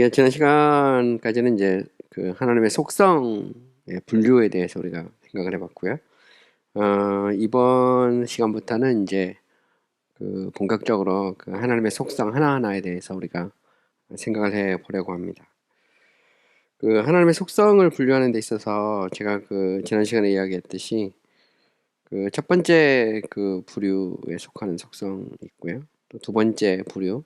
우리가 지난 시간까지는 이제 그 하나님의 속성의 분류에 대해서 우리가 생각을 해봤고요. 이번 시간부터는 이제 그 본격적으로 그 하나님의 속성 하나하나에 대해서 우리가 생각을 해보려고 합니다. 그 하나님의 속성을 분류하는 데 있어서 제가 그 지난 시간에 이야기했듯이 그 첫 번째 그 부류에 속하는 속성이 있고요. 또 두 번째 부류에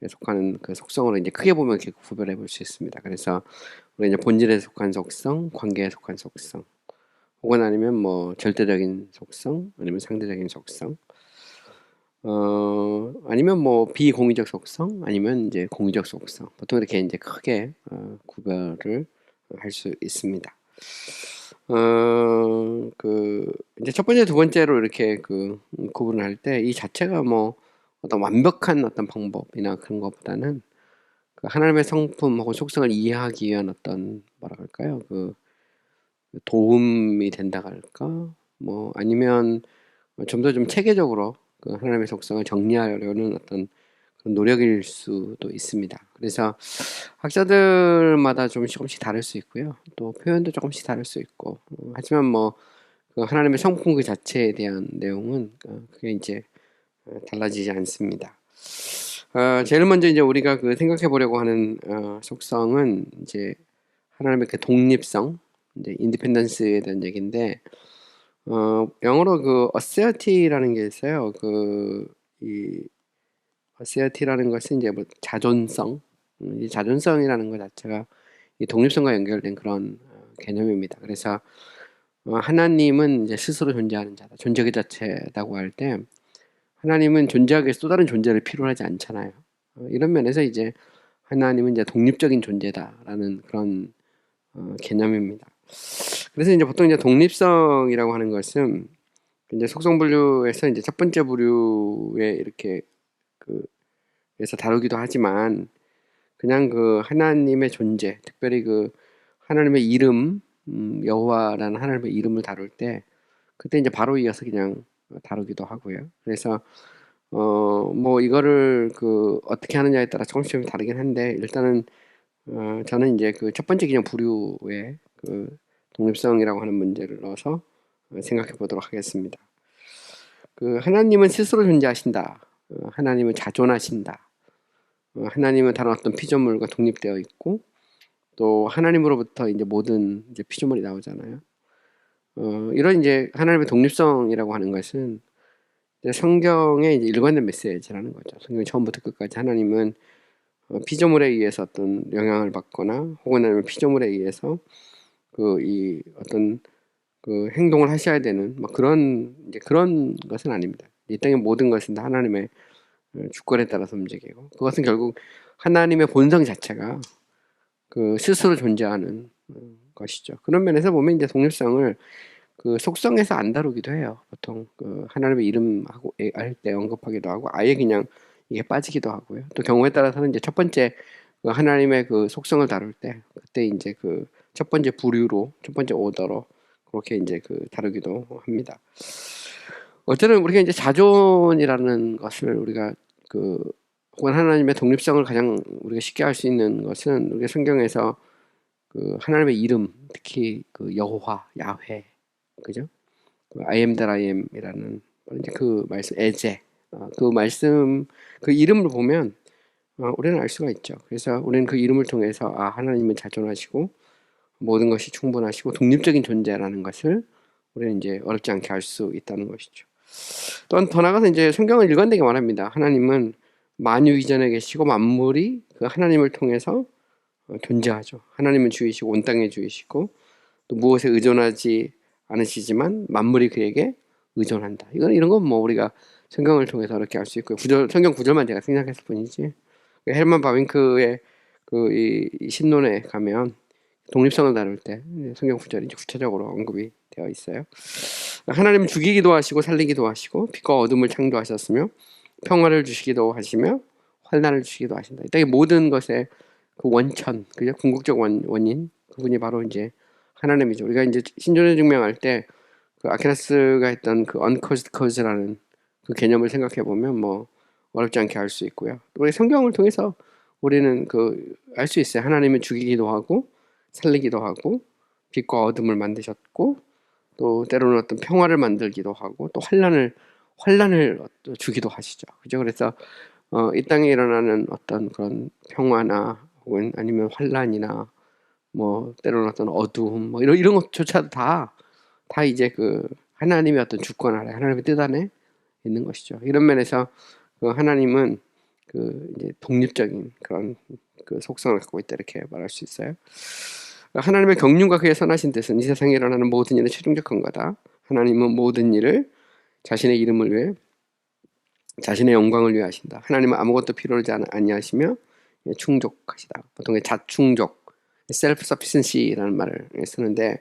속하는 그 속성으로 이제 크게 보면 이렇게 구별해 볼 수 있습니다. 그래서 우리가 이제 본질에 속한 속성, 관계에 속한 속성, 혹은 아니면 뭐 절대적인 속성, 아니면 상대적인 속성, 아니면 뭐 비공의적 속성, 아니면 이제 공의적 속성. 보통 이렇게 이제 크게 구별을 할 수 있습니다. 그 이제 첫 번째, 두 번째로 이렇게 그 구분을 할 때 이 자체가 뭐 어떤 완벽한 어떤 방법이나 그런 것보다는 그 하나님의 성품 혹은 속성을 이해하기 위한 어떤 뭐라 그럴까요? 그 도움이 된다고 할까? 뭐 아니면 좀 더 좀 체계적으로 그 하나님의 속성을 정리하려는 어떤 그런 노력일 수도 있습니다. 그래서 학자들마다 좀 조금씩 다를 수 있고요. 또 표현도 조금씩 다를 수 있고, 하지만 뭐 그 하나님의 성품 그 자체에 대한 내용은 그게 이제 달라지지 않습니다. 제일 먼저 이제 우리가 그 생각해 보려고 하는 속성은 이제 하나님의 그 독립성, 이제 인디펜던스에 대한 얘기인데, 영어로 그 assert이라는 게 있어요. 이 assert이라는 것은 이제 뭐 자존성, 이 자존성이라는 것 자체가 이 독립성과 연결된 그런 개념입니다. 그래서 하나님은 이제 스스로 존재하는 자다, 존재 그 자체라고 할 때 하나님은 존재하기 위해서 또 다른 존재를 필요로 하지 않잖아요. 이런 면에서 이제 하나님은 이제 독립적인 존재다라는 그런 개념입니다. 그래서 이제 보통 이제 독립성이라고 하는 것은 이제 속성 분류에서 이제 첫 번째 부류에 이렇게 그래서 다루기도 하지만 그냥 그 하나님의 존재, 특별히 그 하나님의 이름, 여호와라는 하나님의 이름을 다룰 때 그때 이제 바로 이어서 그냥 다루기도 하고요. 그래서 뭐 이거를 그 어떻게 하느냐에 따라 조금씩 다르긴 한데 일단은 저는 이제 그 첫 번째 그냥 부류의 그 독립성이라고 하는 문제를 넣어서 생각해 보도록 하겠습니다. 그 하나님은 스스로 존재하신다. 하나님은 자존하신다. 하나님은 다른 어떤 피조물과 독립되어 있고 또 하나님으로부터 이제 모든 이제 피조물이 나오잖아요. 이런 이제 하나님의 독립성이라고 하는 것은 이제 성경의 이제 일관된 메시지라는 거죠. 성경 처음부터 끝까지 하나님은 피조물에 의해서 어떤 영향을 받거나 혹은 아니면 피조물에 의해서 그 이 어떤 그 행동을 하셔야 되는 뭐 그런 이제 그런 것은 아닙니다. 이 땅의 모든 것은 다 하나님의 주권에 따라서 움직이고 그것은 결국 하나님의 본성 자체가 그 스스로 존재하는 것이죠. 그런 면에서 보면 이제 독립성을 그 속성에서 안 다루기도 해요. 보통 그 하나님의 이름하고 할 때 언급하기도 하고 아예 그냥 이게 빠지기도 하고요. 또 경우에 따라서는 이제 첫 번째 그 하나님의 그 속성을 다룰 때 그때 이제 그 첫 번째 부류로 첫 번째 오더로 그렇게 이제 그 다루기도 합니다. 어쨌든 우리가 이제 자존이라는 것을 우리가 그 혹은 하나님의 독립성을 가장 우리가 쉽게 알 수 있는 것은 우리가 성경에서 그 하나님의 이름 특히 그 여호와 야훼 그죠? 그 I am that I am이라는 이제 그 말씀 에제 그 말씀 그 이름을 보면 우리는 알 수가 있죠. 그래서 우리는 그 이름을 통해서 하나님은 자존하시고 모든 것이 충분하시고 독립적인 존재라는 것을 우리는 이제 어렵지 않게 알 수 있다는 것이죠. 또한 더 나아가서 이제 성경은 일관되게 말합니다. 하나님은 만유 이전에 계시고 만물이 그 하나님을 통해서 존재하죠. 하나님은 주이시고 온 땅의 주이시고 또 무엇에 의존하지 않으시지만 만물이 그에게 의존한다. 이런 건 뭐 우리가 성경을 통해서 이렇게 알 수 있고요. 성경 구절만 제가 생각했을 뿐이지. 헬만 바윙크의 그 이 신론에 가면 독립성을 다룰 때 성경 구절이 구체적으로 언급이 되어 있어요. 하나님은 죽이기도 하시고 살리기도 하시고 빛과 어둠을 창조하셨으며 평화를 주시기도 하시며 환난을 주시기도 하신다. 이 모든 것의 그 원천, 그죠? 궁극적 원인 그분이 바로 이제 하나님이죠. 우리가 이제 신존의 증명할 때 그 아퀴나스가 했던 그 uncaused cause라는 그 개념을 생각해 보면 뭐 어렵지 않게 알 수 있고요. 우리 성경을 통해서 우리는 알 수 있어요. 하나님은 죽이기도 하고 살리기도 하고 빛과 어둠을 만드셨고 또 때로는 어떤 평화를 만들기도 하고 또 환란을 또 주기도 하시죠. 그죠? 그래서 이 땅에 일어나는 어떤 그런 평화나 혹은 아니면 환란이나 뭐 때로는 어떤 어두움 뭐 이런 것조차도 다 이제 하나님의 어떤 주권 아래 하나님의 뜻 안에 있는 것이죠. 이런 면에서 하나님은 이제 독립적인 그런 속성을 갖고 있다 이렇게 말할 수 있어요. 하나님의 경륜과 그의 선하신 뜻은 이 세상에 일어나는 모든 일의 최종적한 거다. 하나님은 모든 일을 자신의 이름을 위해 자신의 영광을 위해 하신다. 하나님은 아무것도 필요하지 아니하시며 충족하시다. 보통 자충족, self-sufficiency라는 말을 쓰는데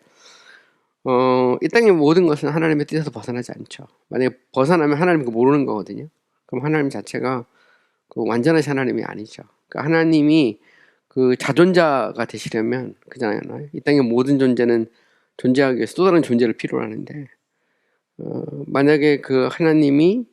이 땅의 모든 것은 하나님의 뜻에서 벗어나지 않죠. 만약에 벗어나면 하나님 모르는 거거든요. 그럼 하나님 자체가 완전하신 하나님이 아니죠. 그러니까 하나님이 자존자가 되시려면 그잖아요. 이 땅의 모든 존재는 존재하기 위해서 또 다른 존재를 필요로 하는데 만약에 하나님이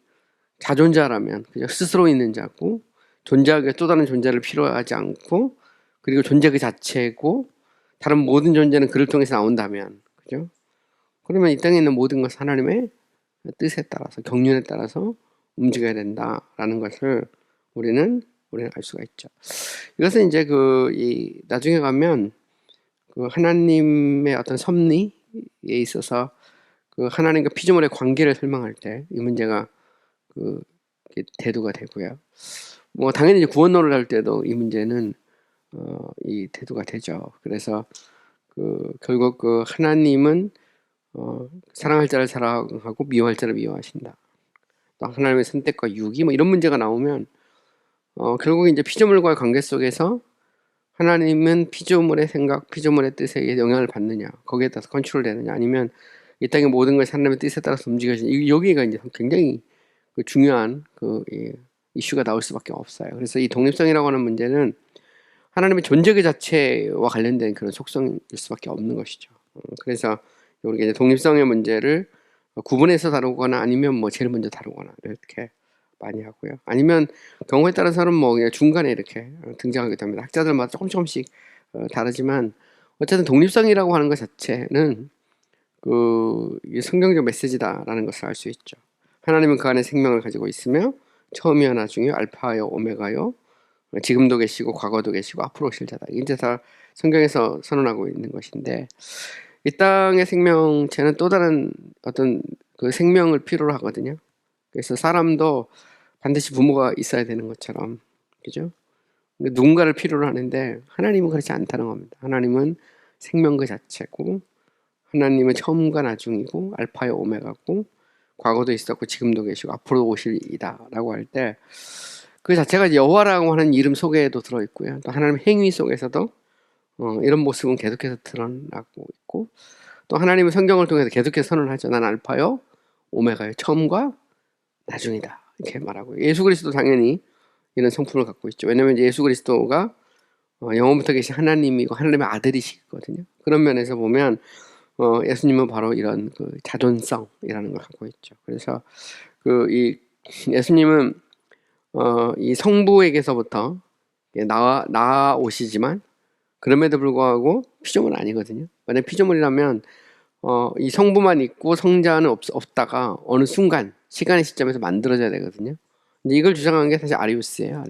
자존자라면 그냥 스스로 있는 자고 존재하기 위해 또 다른 존재를 필요하지 않고 그리고 존재 그 자체고 다른 모든 존재는 그를 통해서 나온다면 그죠? 그러면 이 땅에 있는 모든 것은 하나님의 뜻에 따라서 경륜에 따라서 움직여야 된다라는 것을 우리는 알 수가 있죠. 이것은 이제 나중에 가면 하나님의 어떤 섭리에 있어서 하나님과 피조물의 관계를 설명할 때 이 문제가 대두가 되고요. 뭐 당연히 이제 구원론을 할 때도 이 문제는 이 대두가 되죠. 그래서 결국 하나님은 사랑할 자를 사랑하고 미워할 자를 미워하신다. 또 하나님의 선택과 유기 뭐 이런 문제가 나오면 결국 이제 피조물과의 관계 속에서 하나님은 피조물의 생각, 피조물의 뜻에 영향을 받느냐, 거기에 따라서 컨트롤되느냐, 아니면 이 땅의 모든 것이 하나님의 뜻에 따라서 움직여지냐, 여기가 이제 굉장히 중요한 이슈가 나올 수밖에 없어요. 그래서 이 독립성이라고 하는 문제는 하나님의 존재 그 자체와 관련된 그런 속성일 수밖에 없는 것이죠. 그래서 우리가 이제 독립성의 문제를 구분해서 다루거나 아니면 뭐 제일 먼저 다루거나 이렇게 많이 하고요. 아니면 경우에 따라서는 뭐 그냥 중간에 이렇게 등장하게 됩니다. 학자들마다 조금씩 다르지만 어쨌든 독립성이라고 하는 것 자체는 이게 성경적 메시지다라는 것을 알 수 있죠. 하나님은 그 안에 생명을 가지고 있으며 처음이요 나중이요 알파요 오메가요 지금도 계시고 과거도 계시고 앞으로 오실 자다. 이제 다 성경에서 선언하고 있는 것인데 이 땅의 생명체는 또 다른 어떤 생명을 필요로 하거든요. 그래서 사람도 반드시 부모가 있어야 되는 것처럼 그죠? 누군가를 필요로 하는데 하나님은 그렇지 않다는 겁니다. 하나님은 생명 그 자체고 하나님은 처음과 나중이고 알파요 오메가고 과거도 있었고 지금도 계시고 앞으로 오실 이다 라고 할 때 그 자체가 여호와라고 하는 이름 속에도 들어있고요. 또 하나님의 행위 속에서도 이런 모습은 계속해서 드러나고 있고 또 하나님은 성경을 통해서 계속해서 선언하죠. 난 알파요 오메가요 처음과 나중이다 이렇게 말하고 예수 그리스도 당연히 이런 성품을 갖고 있죠. 왜냐하면 예수 그리스도가 영원부터 계신 하나님이고 하나님의 아들이시거든요. 그런 면에서 보면 예수님은 바로 이런 자존성이라는 걸 갖고 있죠. 그래서 이 예수님은 이 성부에게서부터 나오시지만 그럼에도 불구하고 피조물은 아니거든요. 만약 피조물이라면 이 성부만 있고 성자는 없다가 어느 순간 시간의 시점에서 만들어져야 되거든요. 근데 이걸 주장한 게 사실 아리우스예요.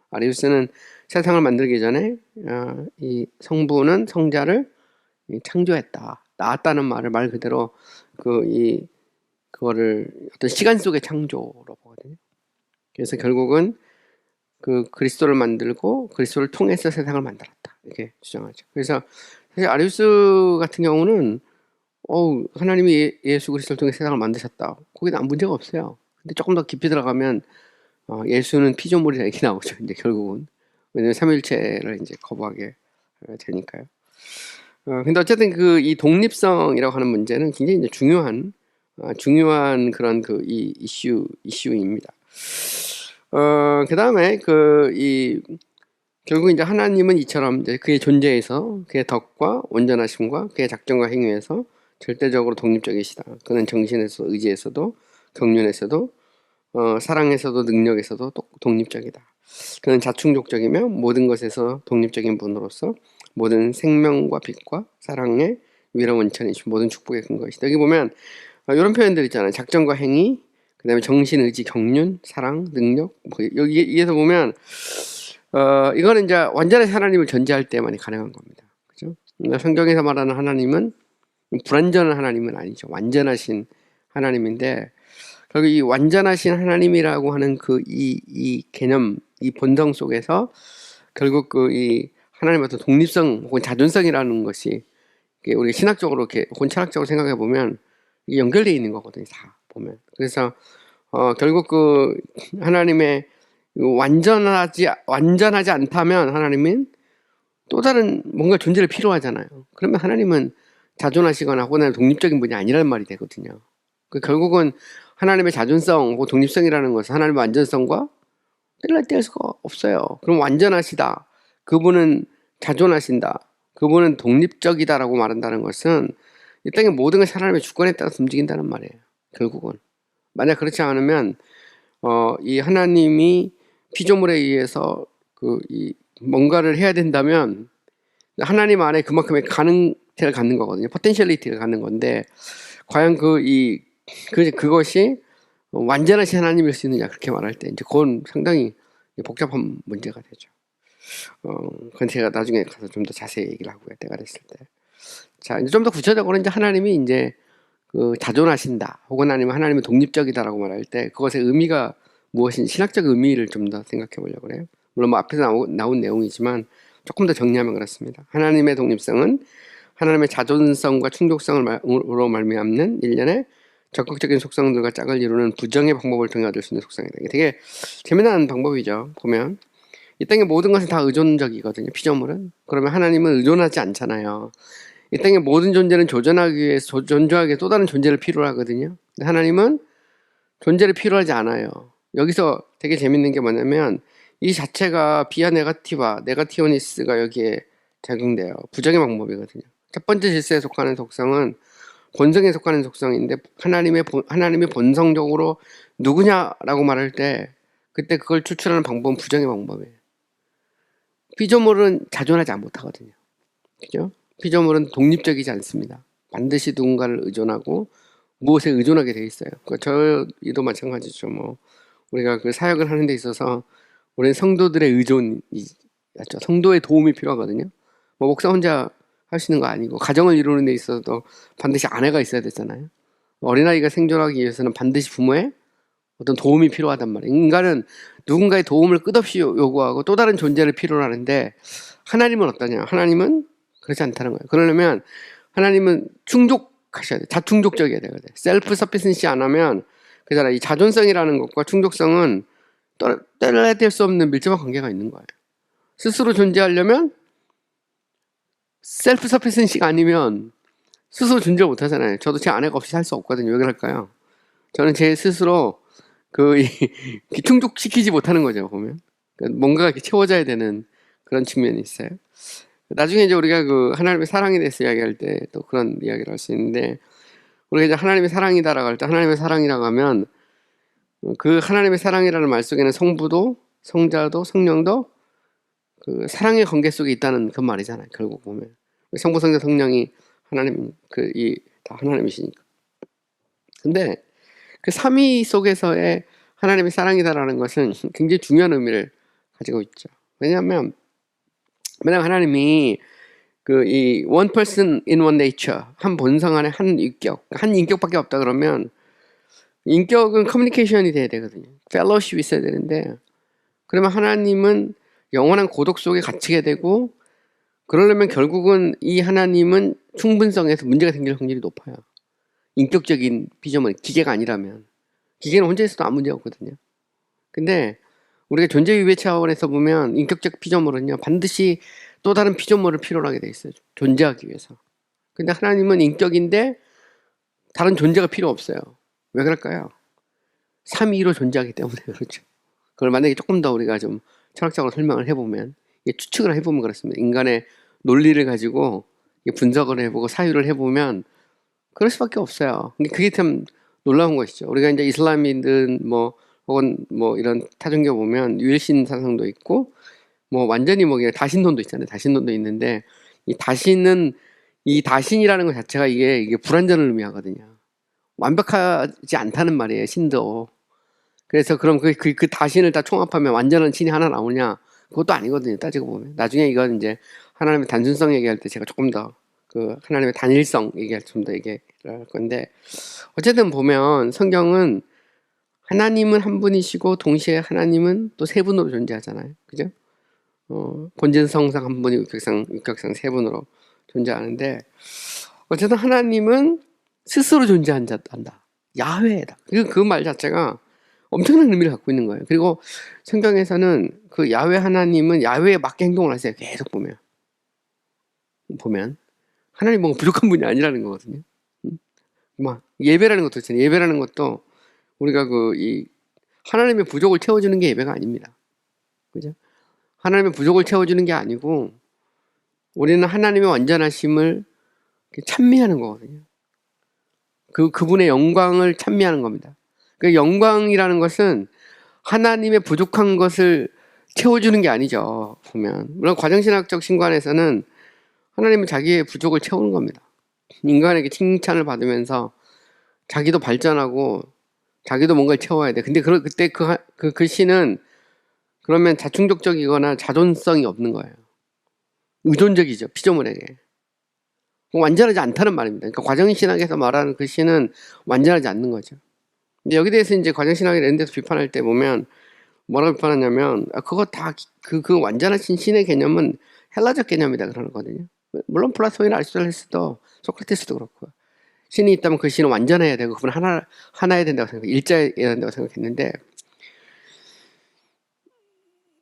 아리우스는 세상을 만들기 전에 이 성부는 성자를 창조했다. 낳았다는 말 그대로 그거를 어떤 시간 속의 창조로 보거든요. 그래서 결국은 그리스도를 만들고 그리스도를 통해서 세상을 만들었다. 이렇게 주장하죠. 그래서 사실 아리우스 같은 경우는 하나님이 예수 그리스도를 통해 세상을 만드셨다. 거기는 아무 문제가 없어요. 근데 조금 더 깊이 들어가면 예수는 피조물이라 이렇게 나오죠. 이제 결국은 왜냐면 삼위일체를 이제 거부하게 되니까요. 근데 어쨌든 이 독립성이라고 하는 문제는 굉장히 이제 중요한 그런 이 이슈입니다. 그 다음에 결국 이제 하나님은 이처럼 이제 그의 존재에서 그의 덕과 온전하심과 그의 작정과 행위에서 절대적으로 독립적이시다. 그는 정신에서 의지에서도 경륜에서도 사랑에서도 능력에서도 독립적이다. 그는 자충족적이며 모든 것에서 독립적인 분으로서 모든 생명과 빛과 사랑의 위로 원천이시고 모든 축복의 근거이시다. 여기 보면 이런 표현들 있잖아요. 작정과 행위, 그 다음에 정신, 의지, 경륜, 사랑, 능력. 여기에서 보면 이거는 이제 완전한 하나님을 전제할 때만이 가능한 겁니다. 그죠? 성경에서 말하는 하나님은 불완전한 하나님은 아니죠. 완전하신 하나님인데, 결국 이 완전하신 하나님이라고 하는 이 개념, 이 본성 속에서 결국 이 하나님의 어떤 독립성 혹은 자존성이라는 것이 우리 신학적으로 이렇게 혹은 철학적으로 생각해 보면 이게 연결되어 있는 거거든요. 다 보면. 그래서 결국 하나님의 완전하지 않다면 하나님은 또 다른 뭔가 존재를 필요하잖아요. 그러면 하나님은 자존하시거나 혹은 독립적인 분이 아니란 말이 되거든요. 결국은 하나님의 자존성 혹은 독립성이라는 것은 하나님의 완전성과 뗄 수가 없어요. 그럼 완전하시다. 그분은 자존하신다. 그분은 독립적이다라고 말한다는 것은 이 땅의 모든 것이 하나님의 주권에 따라서 움직인다는 말이에요. 결국은. 만약 그렇지 않으면 이 하나님이 피조물에 의해서 이 뭔가를 해야 된다면 하나님 안에 그만큼의 가능성을 갖는 거거든요. 포텐셜리티를 갖는 건데 과연 그것이 완전하신 하나님일 수 있느냐 그렇게 말할 때 이제 그건 상당히 복잡한 문제가 되죠. 그건 제가 나중에 가서 좀 더 자세히 얘기를 하고요. 때가 됐을 때. 자, 이제 좀 더 구체적으로 이제 하나님이 이제 자존하신다 혹은 아니면 하나님은 독립적이다라고 말할 때 그것의 의미가 무엇인지 신학적 의미를 좀 더 생각해 보려고 그래요. 물론 뭐 앞에서 나온 내용이지만 조금 더 정리하면 그렇습니다. 하나님의 독립성은 하나님의 자존성과 충족성으로 말미암는 일련의 적극적인 속성들과 짝을 이루는 부정의 방법을 통해 얻을 수 있는 속성이다. 이게 되게 재미난 방법이죠. 보면 이 땅의 모든 것은 다 의존적이거든요. 피조물은. 그러면 하나님은 의존하지 않잖아요. 이 땅의 모든 존재는 존재하기 위해서 또 다른 존재를 필요로 하거든요. 근데 하나님은 존재를 필요하지 않아요. 여기서 되게 재밌는 게 뭐냐면 이 자체가 비아 네가티오니스가 여기에 적용돼요. 부정의 방법이거든요. 첫 번째 질서에 속하는 속성은 본성에 속하는 속성인데 하나님이 본성적으로 누구냐라고 말할 때 그때 그걸 추출하는 방법은 부정의 방법이에요. 피조물은 자존하지 못하거든요. 그죠? 피조물은 독립적이지 않습니다. 반드시 누군가를 의존하고 무엇에 의존하게 돼 있어요. 저희도 마찬가지죠. 뭐 우리가 그 사역을 하는 데 있어서 우리는 성도들의 의존이죠. 성도의 도움이 필요하거든요. 뭐 목사 혼자 할 수 있는 거 아니고 가정을 이루는 데 있어서도 반드시 아내가 있어야 되잖아요. 어린아이가 생존하기 위해서는 반드시 부모의 어떤 도움이 필요하단 말이에요. 인간은 누군가의 도움을 끝없이 요구하고 또 다른 존재를 필요로 하는데 하나님은 어떠냐? 하나님은 그렇지 않다는 거예요. 그러려면 하나님은 충족하셔야 돼요. 자충족적이어야 되거든요. 셀프 서피센시 안 하면 그잖아. 이 자존성이라는 것과 충족성은 떼야 될 수 없는 밀접한 관계가 있는 거예요. 스스로 존재하려면 셀프 서피센시가 아니면 스스로 존재를 못 하잖아요. 저도 제 아내가 없이 살 수 없거든요. 왜 그럴까요? 저는 제 스스로 충족시키지 못하는 거죠, 보면. 그러니까 뭔가 이렇게 채워져야 되는 그런 측면이 있어요. 나중에 이제 우리가 하나님의 사랑에 대해서 이야기할 때 또 그런 이야기를 할 수 있는데, 우리가 이제 하나님의 사랑이다라고 할 때, 하나님의 사랑이라고 하면, 그 하나님의 사랑이라는 말 속에는 성부도, 성자도, 성령도 사랑의 관계 속에 있다는 그 말이잖아요, 결국 보면. 성부, 성자, 성령이 하나님, 다 하나님이시니까. 근데 그 삼위 속에서의 하나님의 사랑이다라는 것은 굉장히 중요한 의미를 가지고 있죠. 왜냐하면 만약 하나님이 이 one person in one nature, 한 본성 안에 한 인격밖에 없다 그러면 인격은 커뮤니케이션이 돼야 되거든요. 펠로우십이 있어야 되는데 그러면 하나님은 영원한 고독 속에 갇히게 되고 그러려면 결국은 이 하나님은 충분성에서 문제가 생길 확률이 높아요. 인격적인 피조물, 기계가 아니라면. 기계는 혼자 있어도 아무 문제 없거든요. 근데 우리가 존재 위배 차원에서 보면 인격적 피조물은요 반드시 또 다른 피조물을 필요로 하게 돼 있어요. 존재하기 위해서. 근데 하나님은 인격인데 다른 존재가 필요 없어요. 왜 그럴까요? 삼위로 존재하기 때문에 그렇죠. 그걸 만약에 조금 더 우리가 좀 철학적으로 설명을 해보면 추측을 해보면 그렇습니다. 인간의 논리를 가지고 분석을 해보고 사유를 해보면 그럴 수밖에 없어요. 근데 그게 참 놀라운 것이죠. 우리가 이제 이슬람이든 뭐 혹은 뭐 이런 타종교 보면 유일신 사상도 있고 뭐 완전히 뭐 그냥 다신론도 있잖아요. 다신론도 있는데 이 다신이라는 것 자체가 이게 불완전을 의미하거든요. 완벽하지 않다는 말이에요. 신도. 그래서 그럼 그 다신을 다 총합하면 완전한 신이 하나 나오냐? 그것도 아니거든요. 따지고 보면. 나중에 이건 이제 하나님의 단순성 얘기할 때 제가 조금 더 그 하나님의 단일성 얘기할 좀 더 얘기할 건데, 어쨌든 보면 성경은 하나님은 한 분이시고 동시에 하나님은 또 세 분으로 존재하잖아요. 그죠? 본질성상 한 분이 육격상 세 분으로 존재하는데, 어쨌든 하나님은 스스로 존재한다. 야훼다. 그 말 자체가 엄청난 의미를 갖고 있는 거예요. 그리고 성경에서는 그 야훼 하나님은 야훼에 맞게 행동을 하세요. 계속 보면 하나님 뭔가 부족한 분이 아니라는 거거든요. 막 예배라는 것도 있잖아요. 예배라는 것도 우리가 이 하나님의 부족을 채워주는 게 예배가 아닙니다. 그죠? 하나님의 부족을 채워주는 게 아니고 우리는 하나님의 완전하심을 찬미하는 거거든요. 그분의 영광을 찬미하는 겁니다. 그 영광이라는 것은 하나님의 부족한 것을 채워주는 게 아니죠. 보면 물론 과정신학적 신관에서는 하나님은 자기의 부족을 채우는 겁니다. 인간에게 칭찬을 받으면서 자기도 발전하고 자기도 뭔가를 채워야 돼. 근데 그때 그 신은 그러면 자충족적이거나 자존성이 없는 거예요. 의존적이죠. 피조물에게. 완전하지 않다는 말입니다. 그러니까 과정신학에서 말하는 그 신은 완전하지 않는 거죠. 근데 여기 대해서 이제 과정신학이 이런 데서 비판할 때 보면 뭐라고 비판하냐면 그거 다 그 완전하신 신의 개념은 헬라적 개념이다 그러는 거거든요. 물론 플라톤이나 아리스토텔레스도 소크라테스도 그렇고 신이 있다면 그 신은 완전해야 되고 그분 하나여야 된다고 생각, 일자여야 된다고 생각했는데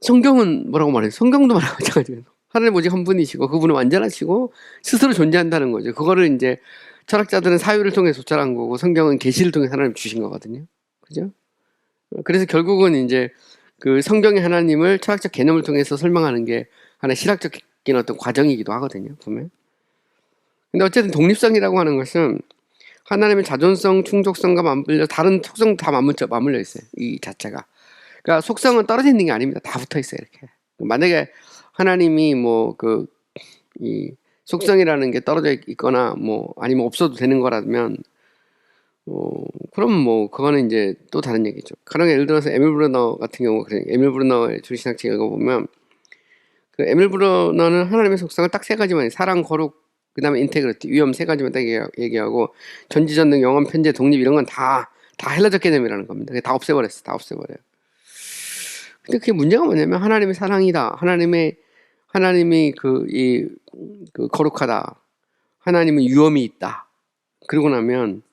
성경은 뭐라고 말해요? 성경도 마찬가지예요. 하나님 오직 한 분이시고 그분은 완전하시고 스스로 존재한다는 거죠. 그거를 이제 철학자들은 사유를 통해 조찰한 거고 성경은 계시를 통해 하나님 주신 거거든요. 그죠? 그래서 결국은 이제 그 성경의 하나님을 철학적 개념을 통해서 설명하는 게 하나의 실학적인 어떤 과정이기도 하거든요. 보면. 근데 어쨌든 독립성이라고 하는 것은 하나님의 자존성, 충족성과 맞물려 다른 속성 다 맞물려 있어요. 이 자체가. 그러니까 속성은 떨어져 있는 게 아닙니다. 다 붙어 있어요. 이렇게. 만약에 하나님이 이 속성이라는 게 떨어져 있거나 아니면 없어도 되는 거라면 그럼 그거는 이제 또 다른 얘기죠. 가령 예를 들어서 에밀 브루너 같은 경우, 에밀 브루너의 주신학책 읽어보면 그 에밀 브루너는 하나님의 속성을 딱 세 가지만, 사랑, 거룩, 그 다음에 인테그리티, 위험 세 가지만 딱 얘기하고 전지전능, 영원, 편재, 독립 이런 건 다 헬라적 개념이라는 겁니다. 다 없애버렸어. 다 없애버려요. 근데 그게 문제가 뭐냐면 하나님의 사랑이다. 하나님이 그 거룩하다. 하나님은 유엄이 있다. 그러고 나면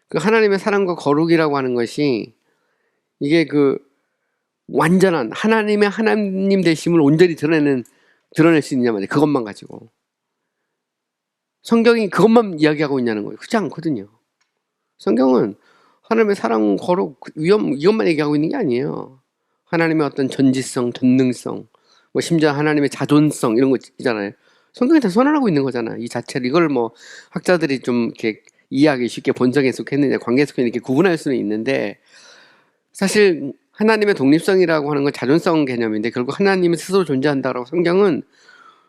그 하나님의 사랑과 거룩이라고 하는 것이 이게 완전한 하나님의 하나님 되심을 온전히 드러낼 수 있냐 말이에요. 그것만 가지고. 성경이 그것만 이야기하고 있냐는 거예요. 그렇지 않거든요. 성경은 하나님의 사랑, 거룩, 위엄 이것만 얘기하고 있는 게 아니에요. 하나님의 어떤 전지성, 전능성, 심지어 하나님의 자존성 이런 거 있잖아요. 성경이 다 선언하고 있는 거잖아요. 이 자체를. 이걸 학자들이 좀 이렇게 이해하기 쉽게 본성 해석했느냐, 관계 해석했느냐 이렇게 구분할 수는 있는데 사실 하나님의 독립성이라고 하는 건 자존성 개념인데 결국 하나님은 스스로 존재한다라고 성경은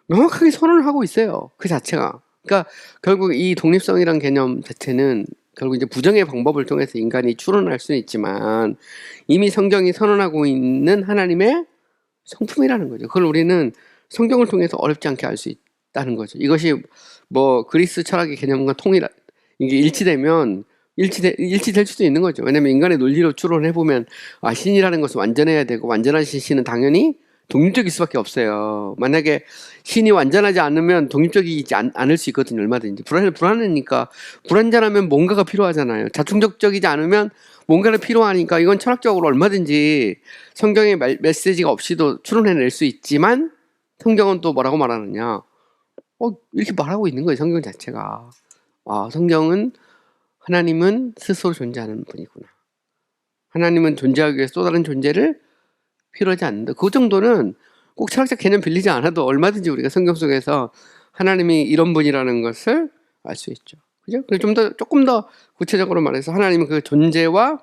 명확하게 선언을 하고 있어요. 그 자체가. 그러니까 결국 이 독립성이란 개념 자체는 결국 이제 부정의 방법을 통해서 인간이 추론할 수는 있지만 이미 성경이 선언하고 있는 하나님의 성품이라는 거죠. 그걸 우리는 성경을 통해서 어렵지 않게 알 수 있다는 거죠. 이것이 그리스 철학의 개념과 이게 일치되면 일치될 수도 있는 거죠. 왜냐면 인간의 논리로 추론해보면 신이라는 것은 완전해야 되고 완전하신 신은 당연히 독립적일 수밖에 없어요. 만약에 신이 완전하지 않으면 독립적이지 않을 수 있거든요. 얼마든지. 불안하니까 불완전하면 뭔가가 필요하잖아요. 자충적이지 않으면 뭔가가 필요하니까 이건 철학적으로 얼마든지 성경의 메시지가 없이도 추론해낼 수 있지만 성경은 또 뭐라고 말하느냐. 이렇게 말하고 있는 거예요. 성경 자체가. 성경은 하나님은 스스로 존재하는 분이구나. 하나님은 존재하기 위해서 또 다른 존재를 필요하지 않는다. 그 정도는 꼭 철학적 개념 빌리지 않아도 얼마든지 우리가 성경 속에서 하나님이 이런 분이라는 것을 알 수 있죠. 그죠? 조금 더 구체적으로 말해서 하나님은 그 존재와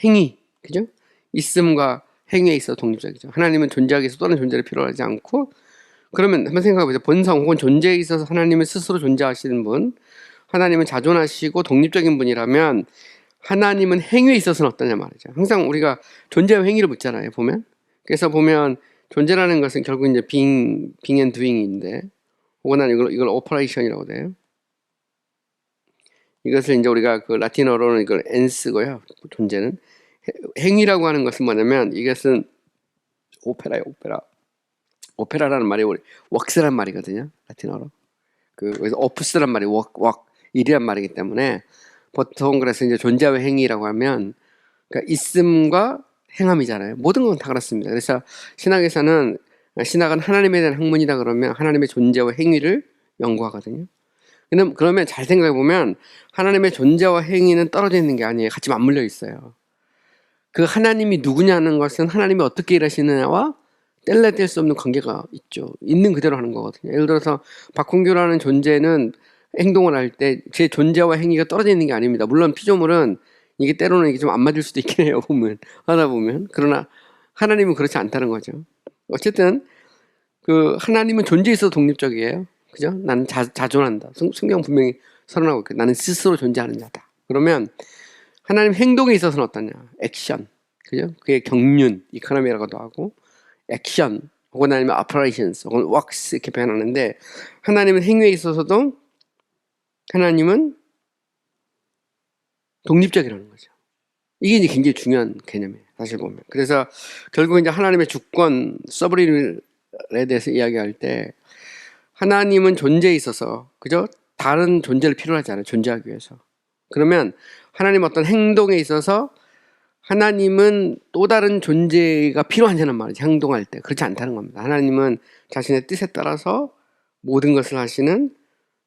행위, 그죠? 있음과 행위에 있어 독립적이죠. 하나님은 존재하기 위해서 또 다른 존재를 필요로 하지 않고, 그러면 한번 생각해보세요. 본성 혹은 존재에 있어서 하나님은 스스로 존재하시는 분, 하나님은 자존하시고 독립적인 분이라면 하나님은 행위에 있어서는 어떠냐 말이죠. 항상 우리가 존재와 행위를 묻잖아요, 보면. 그래서 보면 존재라는 것은 결국 이제 being and doing인데, 혹은 이걸 operation이라고 돼요. 이것을 이제 우리가 그 라틴어로는 이걸 en스고요. 존재는 행위라고 하는 것은 뭐냐면, 이것은 오페라예요, 오페라. 오페라라는 말이 웍스란 말이거든요, 라틴어로. 그래서 오프스란 말이 일이란 말이기 때문에 보통 그래서 이제 존재와 행위라고 하면 그러니까 있음과 행함이잖아요. 모든 건 다 그렇습니다. 그래서 신학은 하나님에 대한 학문이다 그러면 하나님의 존재와 행위를 연구하거든요. 그러면 잘 생각해 보면 하나님의 존재와 행위는 떨어져 있는 게 아니에요. 같이 맞물려 있어요. 그 하나님이 누구냐는 것은 하나님이 어떻게 일하시느냐와 뗄래뗄 수 없는 관계가 있죠. 있는 그대로 하는 거거든요. 예를 들어서 박홍규라는 존재는 행동을 할 때 제 존재와 행위가 떨어져 있는 게 아닙니다. 물론 피조물은 이게 때로는 이게 좀 안 맞을 수도 있긴 해요. 하다 보면. 그러나 하나님은 그렇지 않다는 거죠. 어쨌든 그 하나님은 존재에 있어서 독립적이에요. 그죠? 나는 자존한다. 성경 분명히 선언하고 있고 나는 스스로 존재하는 자다. 그러면 하나님 행동에 있어서는 어떠냐? 액션. 그죠? 그게 경륜, 이코노미라고도 하고 액션 혹은 아니면 operations 혹은 works 이렇게 표현하는데, 하나님은 행위에 있어서도 하나님은 독립적이라는 거죠. 이게 이제 굉장히 중요한 개념이에요, 사실 보면. 그래서 결국 이제 하나님의 주권, 서브리민에 대해서 이야기할 때 하나님은 존재에 있어서, 그죠? 다른 존재를 필요로 하지 않아요, 존재하기 위해서. 그러면 하나님 어떤 행동에 있어서 하나님은 또 다른 존재가 필요하냐는 말이죠, 행동할 때. 그렇지 않다는 겁니다. 하나님은 자신의 뜻에 따라서 모든 것을 하시는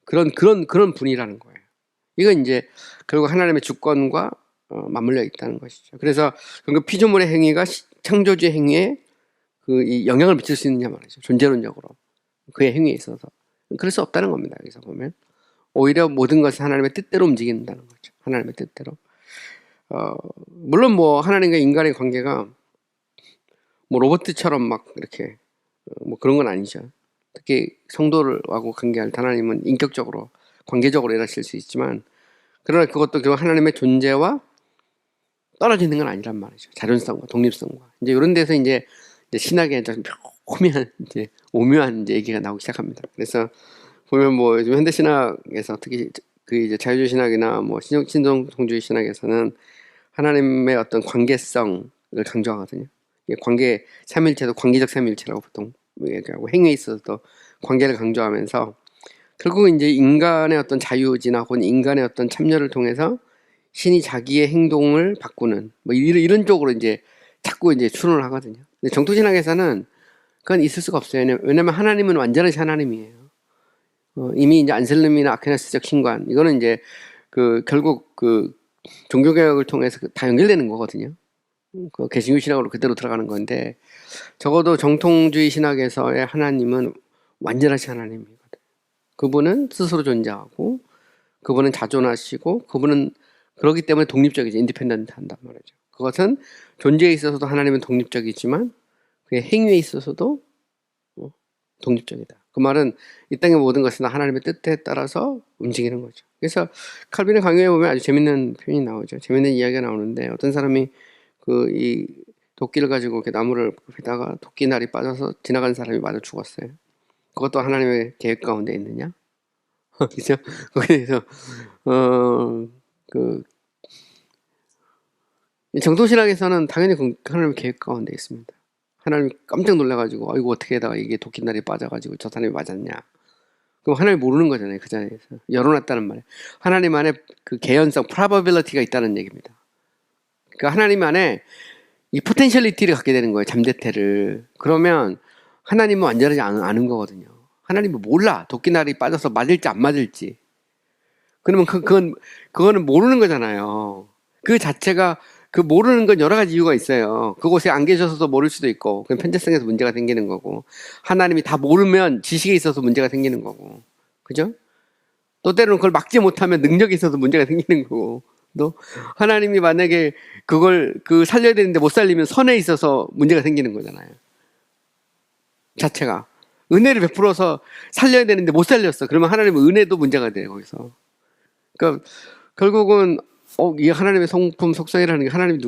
그런 분이라는 거예요. 이건 이제 결국 하나님의 주권과 맞물려 있다는 것이죠. 그래서 그 피조물의 행위가 창조주의 행위에 이 영향을 미칠 수 있느냐 말이죠. 존재론적으로 그의 행위에 있어서 그럴 수 없다는 겁니다. 여기서 보면 오히려 모든 것은 하나님의 뜻대로 움직인다는 거죠. 하나님의 뜻대로. 물론 뭐 하나님과 인간의 관계가 뭐 로봇처럼 막 이렇게 뭐 그런 건 아니죠. 특히 성도들하고 관계할 하나님은 인격적으로 관계적으로 일하실 수 있지만, 그러나 그것도 결국 하나님의 존재와 떨어지는 건 아니란 말이죠. 자존성과 독립성과 이제 이런 데서 이제 신학의 좀 오묘한 얘기가 나오기 시작합니다. 그래서 보면 뭐 요즘 현대 신학에서 특히 그 이제 자유주의 신학이나 뭐 신동주의 신학에서는 하나님의 어떤 관계성을 강조하거든요. 관계 삼일체도 관계적 삼일체라고 보통 얘기하고, 행위에 있어서도 관계를 강조하면서 결국 이제 인간의 어떤 자유지나 혹은 인간의 어떤 참여를 통해서 신이 자기의 행동을 바꾸는 뭐 이런 쪽으로 이제 자꾸 이제 추론을 하거든요. 근데 정토신학에서는 그건 있을 수가 없어요. 왜냐면 하나님은 완전하신 하나님이에요. 이미 이제 안셀름이나 아퀴나스적 신관, 이거는 이제 결국 종교개혁을 통해서 다 연결되는 거거든요. 개신교 신학으로 그대로 들어가는 건데, 적어도 정통주의 신학에서의 하나님은 완전하신 하나님이거든요. 그분은 스스로 존재하고, 그분은 자존하시고, 그분은 그렇기 때문에 독립적이죠. 인디펜던트 한단 말이죠. 그것은 존재에 있어서도 하나님은 독립적이지만 그의 행위에 있어서도 독립적이다. 그 말은 이 땅의 모든 것은 하나님의 뜻에 따라서 움직이는 거죠. 그래서 칼빈의 강요에 보면 아주 재밌는 표현이 나오죠. 재밌는 이야기가 나오는데, 어떤 사람이 이 도끼를 가지고 이렇게 나무를 베다가 도끼 날이 빠져서 지나간 사람이 맞아 죽었어요. 그것도 하나님의 계획 가운데 있느냐? 그죠? 그래서 정토신학에서는 당연히 하나님의 계획 가운데 있습니다. 하나님이 깜짝 놀라가지고 이거 어떻게 해다가 이게 도끼 날이 빠져가지고 저 사람이 맞았냐? 그럼 하나님이 모르는 거잖아요, 그 자리에서. 열어놨다는 말이에요. 하나님 안에 그 개연성, probability가 있다는 얘기입니다. 그러니까 하나님 안에 이 포텐셜리티를 갖게 되는 거예요, 잠재태를. 그러면 하나님은 완전하지 않은 거거든요. 하나님은 몰라, 도끼날이 빠져서 맞을지 안 맞을지. 그러면 그거는 모르는 거잖아요. 그 자체가, 모르는 건 여러 가지 이유가 있어요. 그곳에 안 계셔서도 모를 수도 있고, 그건 편재성에서 문제가 생기는 거고, 하나님이 다 모르면 지식에 있어서 문제가 생기는 거고, 그죠? 또 때로는 그걸 막지 못하면 능력이 있어서 문제가 생기는 거고, 너 하나님이 만약에 그걸 살려야 되는데 못 살리면 선에 있어서 문제가 생기는 거잖아요. 자체가 은혜를 베풀어서 살려야 되는데 못 살렸어. 그러면 하나님은 은혜도 문제가 돼요 거기서. 그러니까 결국은 이 하나님의 성품 속성이라는 게 하나님이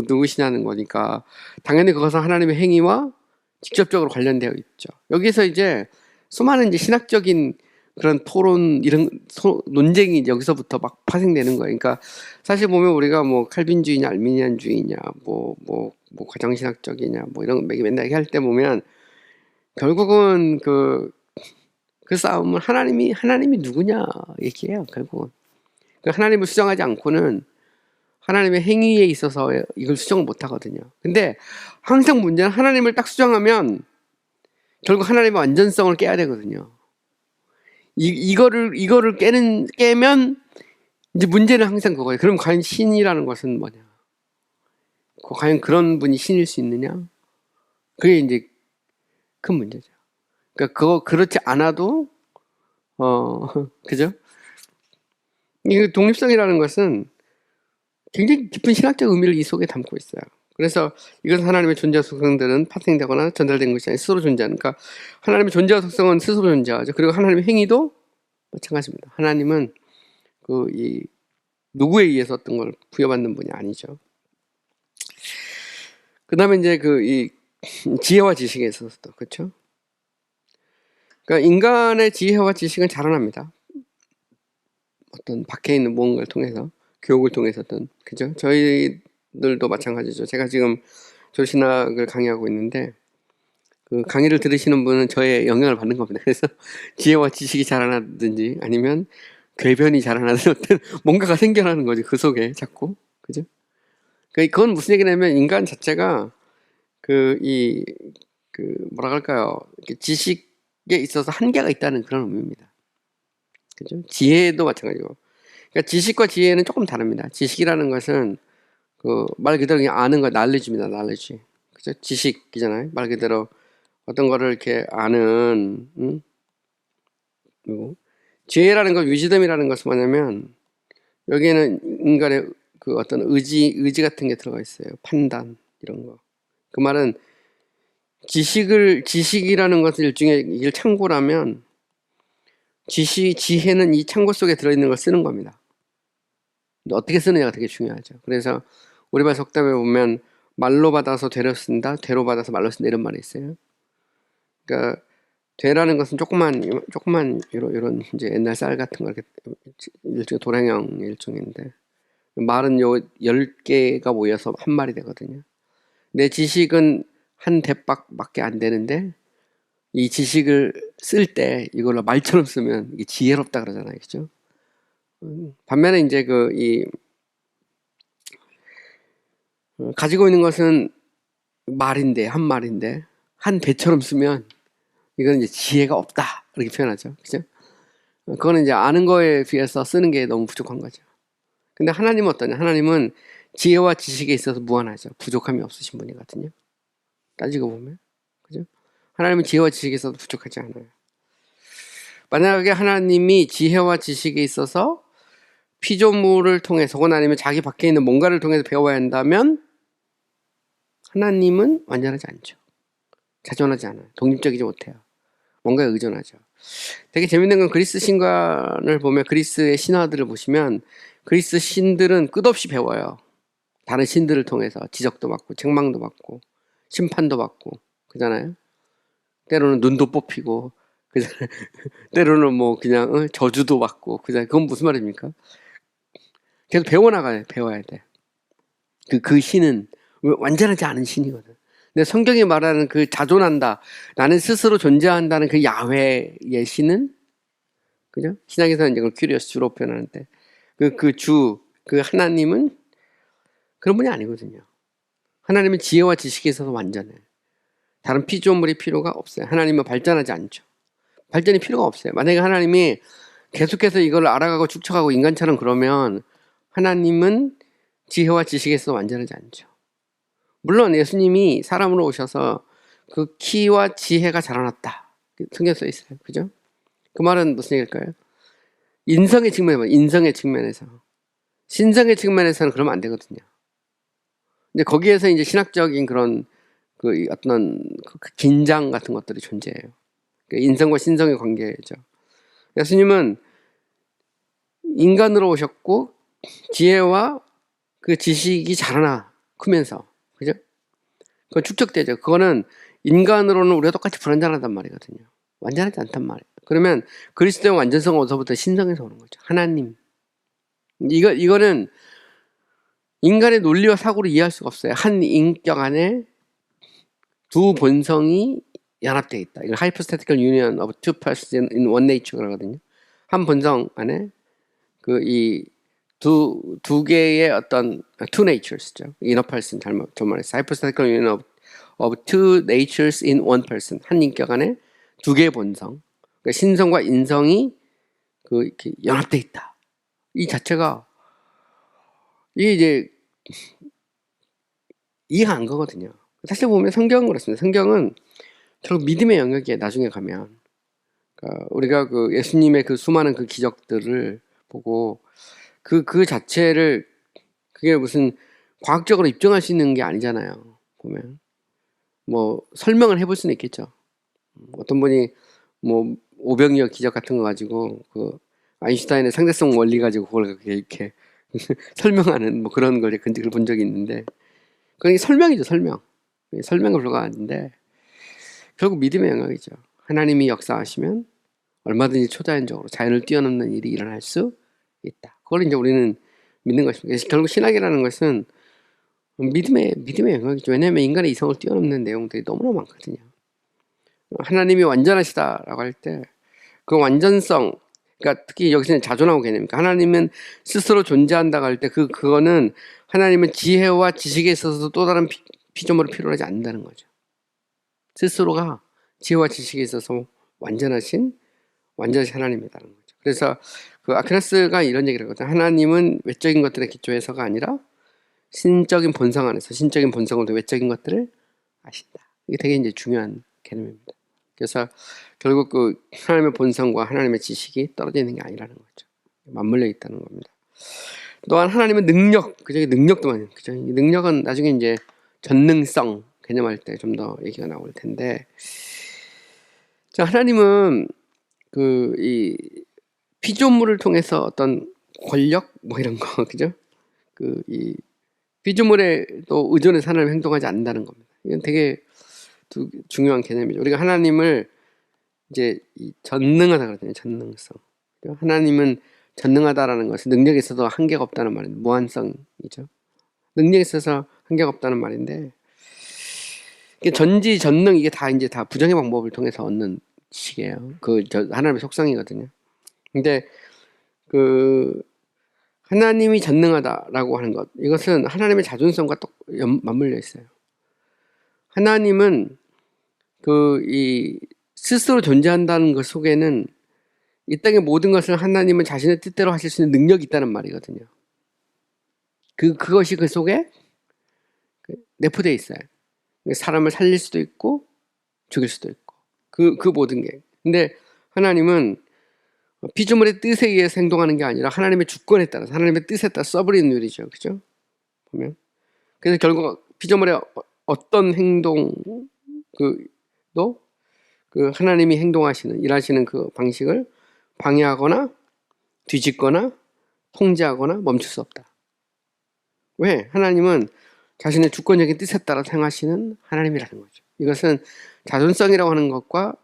누구시냐는 거니까 당연히 그것은 하나님의 행위와 직접적으로 관련되어 있죠. 여기서 이제 수많은 이제 신학적인 그런 토론 이런 논쟁이 이제 여기서부터 막 파생되는 거예요. 그러니까 사실 보면 우리가 뭐 칼빈주의냐 알미니안주의냐 뭐 과정신학적이냐 뭐 이런 맨날 할 때 보면 결국은 그 싸움은 하나님이 누구냐 얘기해요. 결국은 하나님을 수정하지 않고는 하나님의 행위에 있어서 이걸 수정을 못 하거든요. 근데 항상 문제는 하나님을 딱 수정하면 결국 하나님의 완전성을 깨야 되거든요. 이거를 깨면 이제 문제는 항상 그거예요. 그럼 과연 신이라는 것은 뭐냐? 과연 그런 분이 신일 수 있느냐? 그게 이제 큰 문제죠. 그러니까 그렇지 않아도 그죠? 이 독립성이라는 것은 굉장히 깊은 신학적 의미를 이 속에 담고 있어요. 그래서 이것은 하나님의 존재와 속성들은 파생되거나 전달된 것이 아니라 스스로 존재하는. 그러니까 하나님의 존재와 속성은 스스로 존재하죠. 그리고 하나님의 행위도 마찬가지입니다. 하나님은 이 누구에 의해서 어떤 걸 부여받는 분이 아니죠. 그 다음에 이제 이 지혜와 지식에 있어서도 그렇죠. 그러니까 인간의 지혜와 지식은 자라납니다. 어떤 밖에 있는 무언가를 통해서, 교육을 통해서든, 그죠? 저희들도 마찬가지죠. 제가 지금 조신학을 강의하고 있는데, 그 강의를 들으시는 분은 저의 영향을 받는 겁니다. 그래서 지혜와 지식이 자라나든지 아니면 궤변이 자라나든 어떤 뭔가가 생겨나는 거죠. 그 속에 자꾸. 그죠? 그건 무슨 얘기냐면 인간 자체가 뭐라 할까요? 지식에 있어서 한계가 있다는 그런 의미입니다. 그죠? 지혜도 마찬가지고. 그러니까 지식과 지혜는 조금 다릅니다. 지식이라는 것은 말 그대로 그냥 아는 거, knowledge입니다. knowledge. 그죠? 지식이잖아요. 말 그대로 어떤 거를 이렇게 아는, 그리고 지혜라는 것, 위즈덤이라는 것은 뭐냐면 여기에는 인간의 어떤 의지 같은 게 들어가 있어요. 판단 이런 거. 그 말은 지식이라는 것을 일종의 창고라면 지혜는 이 창고 속에 들어있는 걸 쓰는 겁니다. 어떻게 쓰느냐가 되게 중요하죠. 그래서 우리말 속담에 보면 말로 받아서 되로 쓴다, 되로 받아서 말로 쓴다 이런 말이 있어요. 그러니까 되라는 것은 조그만 이런 이제 옛날 쌀 같은 거 이렇게 일종의 도량형 일종인데 말은 10개가 모여서 한 말이 되거든요. 내 지식은 한 대박밖에 안 되는데 이 지식을 쓸 때 이걸로 말처럼 쓰면 이게 지혜롭다 그러잖아요. 그죠? 반면에 이제 가지고 있는 것은 한 말인데 한 배처럼 쓰면 이건 이제 지혜가 없다 이렇게 표현하죠. 그죠? 그거는 이제 아는 거에 비해서 쓰는 게 너무 부족한 거죠. 근데 하나님은 어떠냐? 하나님은 지혜와 지식에 있어서 무한하죠. 부족함이 없으신 분이거든요. 따지고 보면. 그죠? 하나님은 지혜와 지식에 있어서 부족하지 않아요. 만약에 하나님이 지혜와 지식에 있어서 피조물을 통해서 혹은 아니면 자기 밖에 있는 뭔가를 통해서 배워야 한다면 하나님은 완전하지 않죠. 자존하지 않아요. 독립적이지 못해요. 뭔가에 의존하죠. 되게 재밌는 건 그리스 신관을 보면 그리스의 신화들을 보시면 그리스 신들은 끝없이 배워요. 다른 신들을 통해서 지적도 받고 책망도 받고 심판도 받고 그잖아요. 때로는 눈도 뽑히고 그잖아요. 때로는 뭐 그냥 저주도 받고 그잖아요. 그건 무슨 말입니까? 계속 배워야 돼. 그 신은 완전하지 않은 신이거든. 근데 성경이 말하는 그 자존한다, 나는 스스로 존재한다는 그 야훼의 신은, 그죠? 신약에서는 이제 그걸 큐리어스 주로 표현하는데, 그 하나님은 그런 분이 아니거든요. 하나님은 지혜와 지식에 있어서 완전해. 다른 피조물이 필요가 없어요. 하나님은 발전하지 않죠. 발전이 필요가 없어요. 만약에 하나님이 계속해서 이걸 알아가고 축적하고 인간처럼 그러면 하나님은 지혜와 지식에 있어서 완전하지 않죠. 물론 예수님이 사람으로 오셔서 그 키와 지혜가 자라났다. 성경에 써 있어요. 그죠? 그 말은 무슨 얘기일까요? 인성의 측면에서. 신성의 측면에서는 그러면 안 되거든요. 근데 거기에서 이제 신학적인 그런 그 어떤 그 긴장 같은 것들이 존재해요. 인성과 신성의 관계죠. 예수님은 인간으로 오셨고 지혜와 그 지식이 자라나 크면서, 그죠? 그건 축적되죠. 그거는 인간으로는 우리가 똑같이 불완전하단 말이거든요. 완전하지 않단 말이에요. 그러면 그리스도의 완전성은 어디서부터? 신성에서 오는 거죠. 하나님. 이거는 인간의 논리와 사고로 이해할 수가 없어요. 한 인격 안에 두 본성이 연합되어 있다. 이걸 hypothetical union of two persons in one nature라고 하거든요. 한 본성 안에 그 이 두 개의 어떤 two natures죠. inner person 잘못 말했어요. hypothetical union of two natures in one person. 한 인격 안에 두 개의 본성. 그러니까 신성과 인성이 그 이렇게 연합되어 있다. 이 자체가 이게 이제 이해가 안 가거든요. 사실 보면 성경은 그렇습니다. 성경은 결국 믿음의 영역에 나중에 가면, 그러니까 우리가 그 예수님의 그 수많은 그 기적들을 보고 그 자체를 그게 무슨 과학적으로 입증할 수 있는 게 아니잖아요. 보면 뭐 설명을 해볼 수는 있겠죠. 어떤 분이 뭐 오병이어 기적 같은 거 가지고 그 아인슈타인의 상대성 원리 가지고 그걸 이렇게 설명하는 뭐 그런 걸 근직을 본 적이 있는데, 그게 설명이죠. 설명에 불과한데 결국 믿음의 영역이죠. 하나님이 역사하시면 얼마든지 초자연적으로 자연을 뛰어넘는 일이 일어날 수 있다. 그걸 이제 우리는 믿는 것입니다. 결국 신학이라는 것은 믿음의 영역이죠. 왜냐하면 인간의 이성을 뛰어넘는 내용들이 너무나 많거든요. 하나님이 완전하시다라고 할 때 그 완전성, 그러니까 특히 여기서는 자존하고 개념이니까 하나님은 스스로 존재한다고 할 때 그거는 하나님은 지혜와 지식에 있어서도 또 다른 피조물을 필요로 하지 않는다는 거죠. 스스로가 지혜와 지식에 있어서 완전하신 하나님이라는 거죠. 그래서 그 아퀴나스가 이런 얘기를 하거든요. 하나님은 외적인 것들에 기초해서가 아니라 신적인 본성 안에서 신적인 본성으로 외적인 것들을 아신다. 이게 되게 이제 중요한 개념입니다. 그래서 결국 그 하나님의 본성과 하나님의 지식이 떨어져 있는 게 아니라는 거죠. 맞물려 있다는 겁니다. 또한 하나님의 능력, 그죠? 능력도 많아요. 그죠? 능력은 나중에 이제 전능성 개념할 때 좀 더 얘기가 나올 텐데, 자, 하나님은 그 이 피조물을 통해서 어떤 권력 뭐 이런 거, 그죠? 그 이 피조물에 또 의존해서 하나님 행동하지 않는다는 겁니다. 이건 되게 중요한 개념이죠. 우리가 하나님을 이제 전능하다 그러잖아요. 전능성. 하나님은 전능하다라는 것은 능력에 있어서 한계가 없다는 말인데, 무한성이죠. 능력에 있어서 한계가 없다는 말인데, 이게 전지 전능, 이게 다 이제 다 부정의 방법을 통해서 얻는 식이에요. 하나님의 속성이거든요. 근데 그 하나님이 전능하다라고 하는 것, 이것은 하나님의 자존성과 맞물려 있어요. 하나님은 이 스스로 존재한다는 것 속에는 이 땅의 모든 것을 하나님은 자신의 뜻대로 하실 수 있는 능력이 있다는 말이거든요. 그것이 그 속에 내포되어 있어요. 사람을 살릴 수도 있고 죽일 수도 있고 그 모든 게. 근데 하나님은 피조물의 뜻에 의해서 행동하는 게 아니라 하나님의 주권에 따라서, 하나님의 뜻에 따라 써버리는 일이죠. 그죠? 보면. 그래서 결국 피조물의 어떤 행동도 그 하나님이 일하시는 그 방식을 방해하거나 뒤집거나 통제하거나 멈출 수 없다. 왜? 하나님은 자신의 주권적인 뜻에 따라 행하시는 하나님이라는 거죠. 이것은 자존성이라고 하는 것과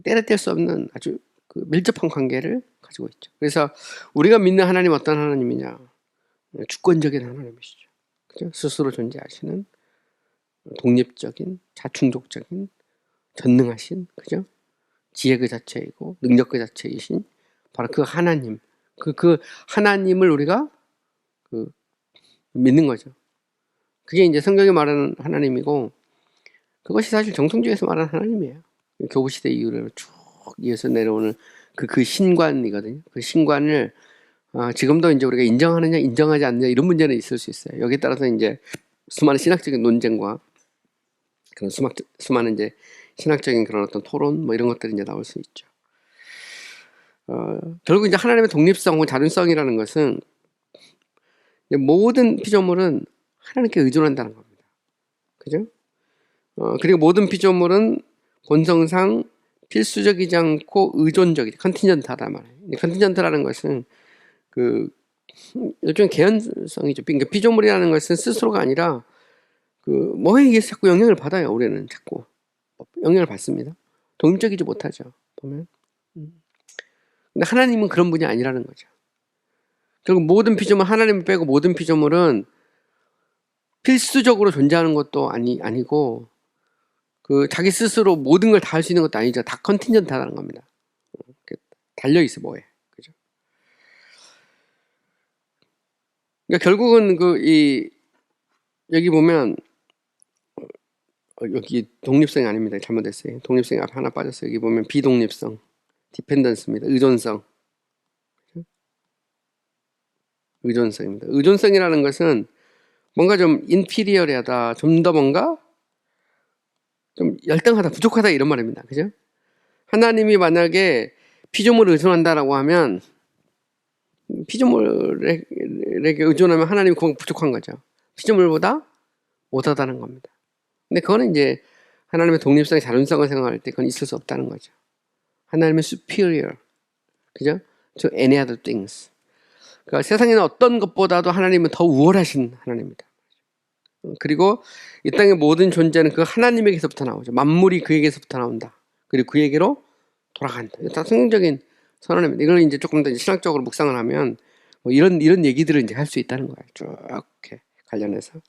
때려뗄 수 없는 아주 그 밀접한 관계를 가지고 있죠. 그래서 우리가 믿는 하나님 어떤 하나님이냐? 주권적인 하나님이시죠. 그죠? 스스로 존재하시는 독립적인, 자충족적인, 전능하신, 그죠? 지혜 그 자체이고 능력 그 자체이신 바로 그 하나님, 그 하나님을 우리가 믿는 거죠. 그게 이제 성경이 말하는 하나님이고, 그것이 사실 정통주의에서 말하는 하나님이에요. 교부시대 이후로 쭉 이어서 내려오는 그 신관이거든요. 그 신관을 지금도 이제 우리가 인정하느냐 인정하지 않느냐 이런 문제는 있을 수 있어요. 여기에 따라서 이제 수많은 신학적인 논쟁과 그런 수많은 이제 신학적인 그런 어떤 토론 뭐 이런 것들이 이제 나올 수 있죠. 결국 이제 하나님의 독립성 혹은 자존성이라는 것은 모든 피조물은 하나님께 의존한다는 겁니다. 그죠? 그리고 모든 피조물은 본성상 필수적이지 않고 의존적이죠. 컨틴전트하다 말이에요. 컨틴전트라는 것은 그 일종의 개연성이죠. 그러니까 피조물이라는 것은 스스로가 아니라 그 뭐에 의해서 자꾸 영향을 받아요. 우리는 자꾸 영향을 받습니다. 독립적이지 못하죠. 보면. 근데 하나님은 그런 분이 아니라는 거죠. 결국 모든 피조물, 하나님을 빼고 모든 피조물은 필수적으로 존재하는 것도 아니고 그 자기 스스로 모든 걸 다 할 수 있는 것도 아니죠. 다 컨틴전트하다는 겁니다. 달려 있어 뭐해, 그죠? 그러니까 결국은 여기 보면 여기 독립성이 아닙니다. 잘못됐어요. 독립성이 앞에 하나 빠졌어요. 여기 보면 비독립성, 디펜던스입니다. 의존성. 의존성입니다. 의존성이라는 것은 뭔가 좀 인피리어리하다, 좀 더 뭔가 좀 열등하다, 부족하다 이런 말입니다. 그죠? 하나님이 만약에 피조물을 의존한다라고 하면 피조물에게 의존하면 하나님이 그건 부족한 거죠. 피조물보다 못하다는 겁니다. 근데 그거는 이제 하나님의 독립성, 자존성을 생각할 때 그건 있을 수 없다는 거죠. 하나님은 superior, 그죠? To any other things. 그러니까 세상에 있는 어떤 것보다도 하나님은 더 우월하신 하나님입니다. 그리고 이 땅의 모든 존재는 그 하나님에게서부터 나오죠. 만물이 그에게서부터 나온다. 그리고 그에게로 돌아간다. 다 성경적인 선언입니다. 이걸 이제 조금 더 신학적으로 묵상을 하면 뭐 이런 얘기들을 이제 할 수 있다는 거예요. 쭉 이렇게 관련해서.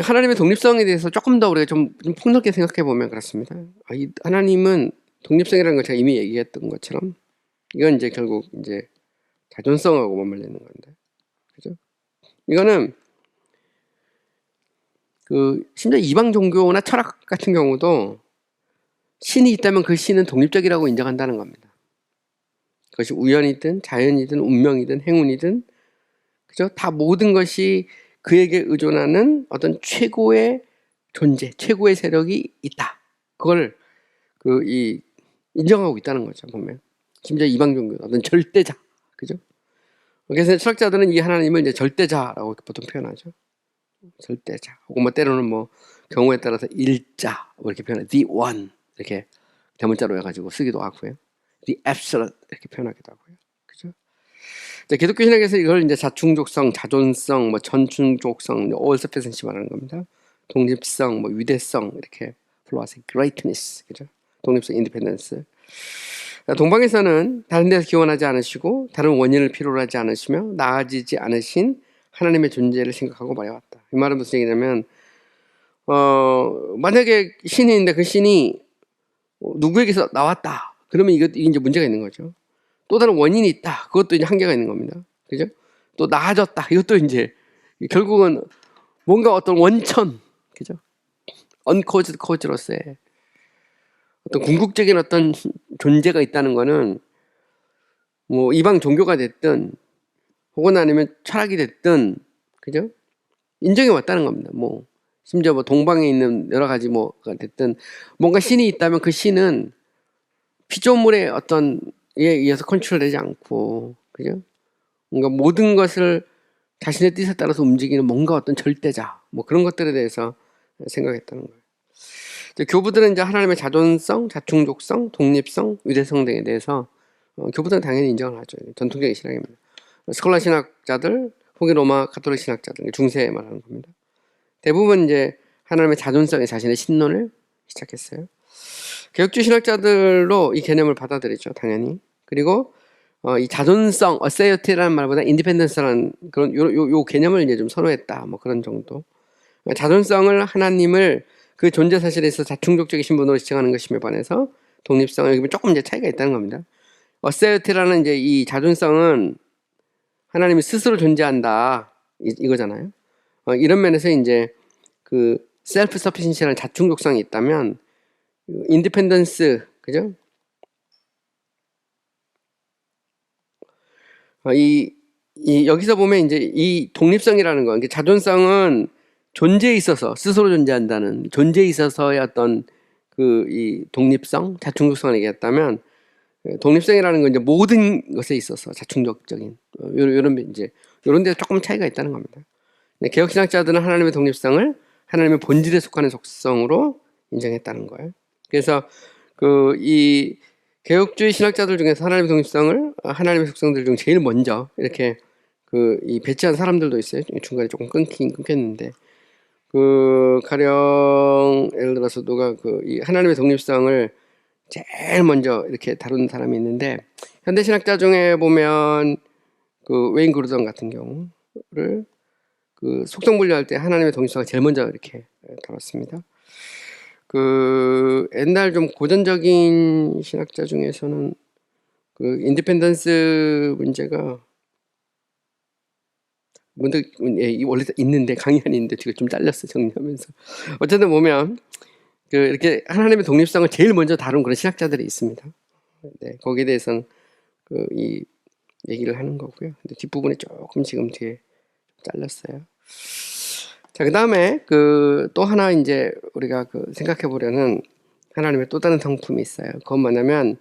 하나님의 독립성에 대해서 조금 더 우리가 좀 폭넓게 생각해 보면 그렇습니다. 이 하나님은 독립성이라는 걸 제가 이미 얘기했던 것처럼 이건 이제 결국 이제 자존성하고 맞물리는 건데, 그죠? 이거는 심지어 이방 종교나 철학 같은 경우도 신이 있다면 그 신은 독립적이라고 인정한다는 겁니다. 그것이 우연이든 자연이든 운명이든 행운이든, 그죠? 다 모든 것이 그에게 의존하는 어떤 최고의 존재, 최고의 세력이 있다. 그걸 인정하고 있다는 거죠. 보면 심지어 이방 종교 어떤 절대자, 그죠? 그래서 철학자들은 이 하나님을 이제 절대자라고 보통 표현하죠. 절대자. 혹은 뭐 때로는 뭐 경우에 따라서 일자 뭐 이렇게 표현해. The one 이렇게 대문자로 해가지고 쓰기도 하고요. The absolute 이렇게 표현하기도 하고요. 그죠? 기독교 신학에서 이걸 이제 자충족성, 자존성, 뭐 전충족성, all sufficiency 말하는 겁니다. 독립성, 뭐 위대성 이렇게 불러와서 greatness, 그죠? 독립성, independence. 동방에서는 다른 데서 기원하지 않으시고 다른 원인을 필요로 하지 않으시며 나아지지 않으신 하나님의 존재를 생각하고 말해왔다. 이 말은 무슨 얘기냐면 만약에 신이 있는데 그 신이 누구에게서 나왔다. 그러면 이게 이제 문제가 있는 거죠. 또 다른 원인이 있다. 그것도 이제 한계가 있는 겁니다. 그죠? 또 나아졌다. 이것도 이제 결국은 뭔가 어떤 원천, 그죠? uncaused cause로서의 어떤 궁극적인 어떤 존재가 있다는 거는 뭐 이방 종교가 됐든 혹은 아니면 철학이 됐든, 그죠? 인정해 왔다는 겁니다. 뭐 심지어 뭐 동방에 있는 여러 가지 뭐가 됐든 뭔가 신이 있다면 그 신은 피조물의 어떤 에 의해서 컨트롤되지 않고, 그죠? 뭔가 모든 것을 자신의 뜻에 따라서 움직이는 뭔가 어떤 절대자, 뭐 그런 것들에 대해서 생각했다는 거예요. 교부들은 이제 하나님의 자존성, 자충족성, 독립성, 위대성 등에 대해서 교부들은 당연히 인정을 하죠. 전통적인 신학입니다. 스콜라 신학자들, 혹은 로마 가톨릭 신학자들, 중세 말하는 겁니다. 대부분 이제 하나님의 자존성에 자신의 신론을 시작했어요. 개혁주의 신학자들로 이 개념을 받아들이죠, 당연히. 그리고 이 자존성, 어세이어티라는 말보다 인디펜던스라는 그런 요 개념을 이제 좀 선호했다, 뭐 그런 정도. 자존성을 하나님을 그 존재 사실에 있어 자충족적인 신분으로 지칭하는 것임에 반해서 독립성을 여기 조금 이제 차이가 있다는 겁니다. 어세이어티라는 이제 이 자존성은 하나님이 스스로 존재한다 이거잖아요. 이런 면에서 이제 그 셀프 서피신시라는 자충족성이 있다면 인디펜던스, 그죠? 여기서 보면 이제 이 독립성이라는 거, 자존성은 존재에 있어서 스스로 존재한다는 존재에 있어서의 어떤 이 독립성, 자충족성을 얘기했다면 독립성이라는 건 이제 모든 것에 있어서 자충적적인 요런 이제 요런 데 조금 차이가 있다는 겁니다. 개혁 신학자들은 하나님의 독립성을 하나님의 본질에 속하는 속성으로 인정했다는 거예요. 그래서 그 이 개혁주의 신학자들 중에서 하나님의 독립성을 하나님의 속성들 중 제일 먼저 이렇게 그 이 배치한 사람들도 있어요. 중간에 조금 끊겼는데 가령 예를 들어서 누가 이 하나님의 독립성을 제일 먼저 이렇게 다룬 사람이 있는데 현대 신학자 중에 보면 웨인 그루던 같은 경우를 속성 분류할 때 하나님의 독립성을 제일 먼저 이렇게 다뤘습니다. 옛날 좀 고전적인 신학자 중에서는 인디펜던스 문제가 문득 원래 있는데 강의안이 있는데 지금 좀 잘렸어 정리하면서 어쨌든 보면 이렇게 하나님의 독립성을 제일 먼저 다룬 그런 신학자들이 있습니다. 네, 거기에 대해서는 이 얘기를 하는 거고요. 근데 뒷부분에 조금 지금 뒤에 잘렸어요. 자, 그 다음에 또 하나 이제 우리가 생각해 보려는 하나님의 또 다른 성품이 있어요. 그건 뭐냐면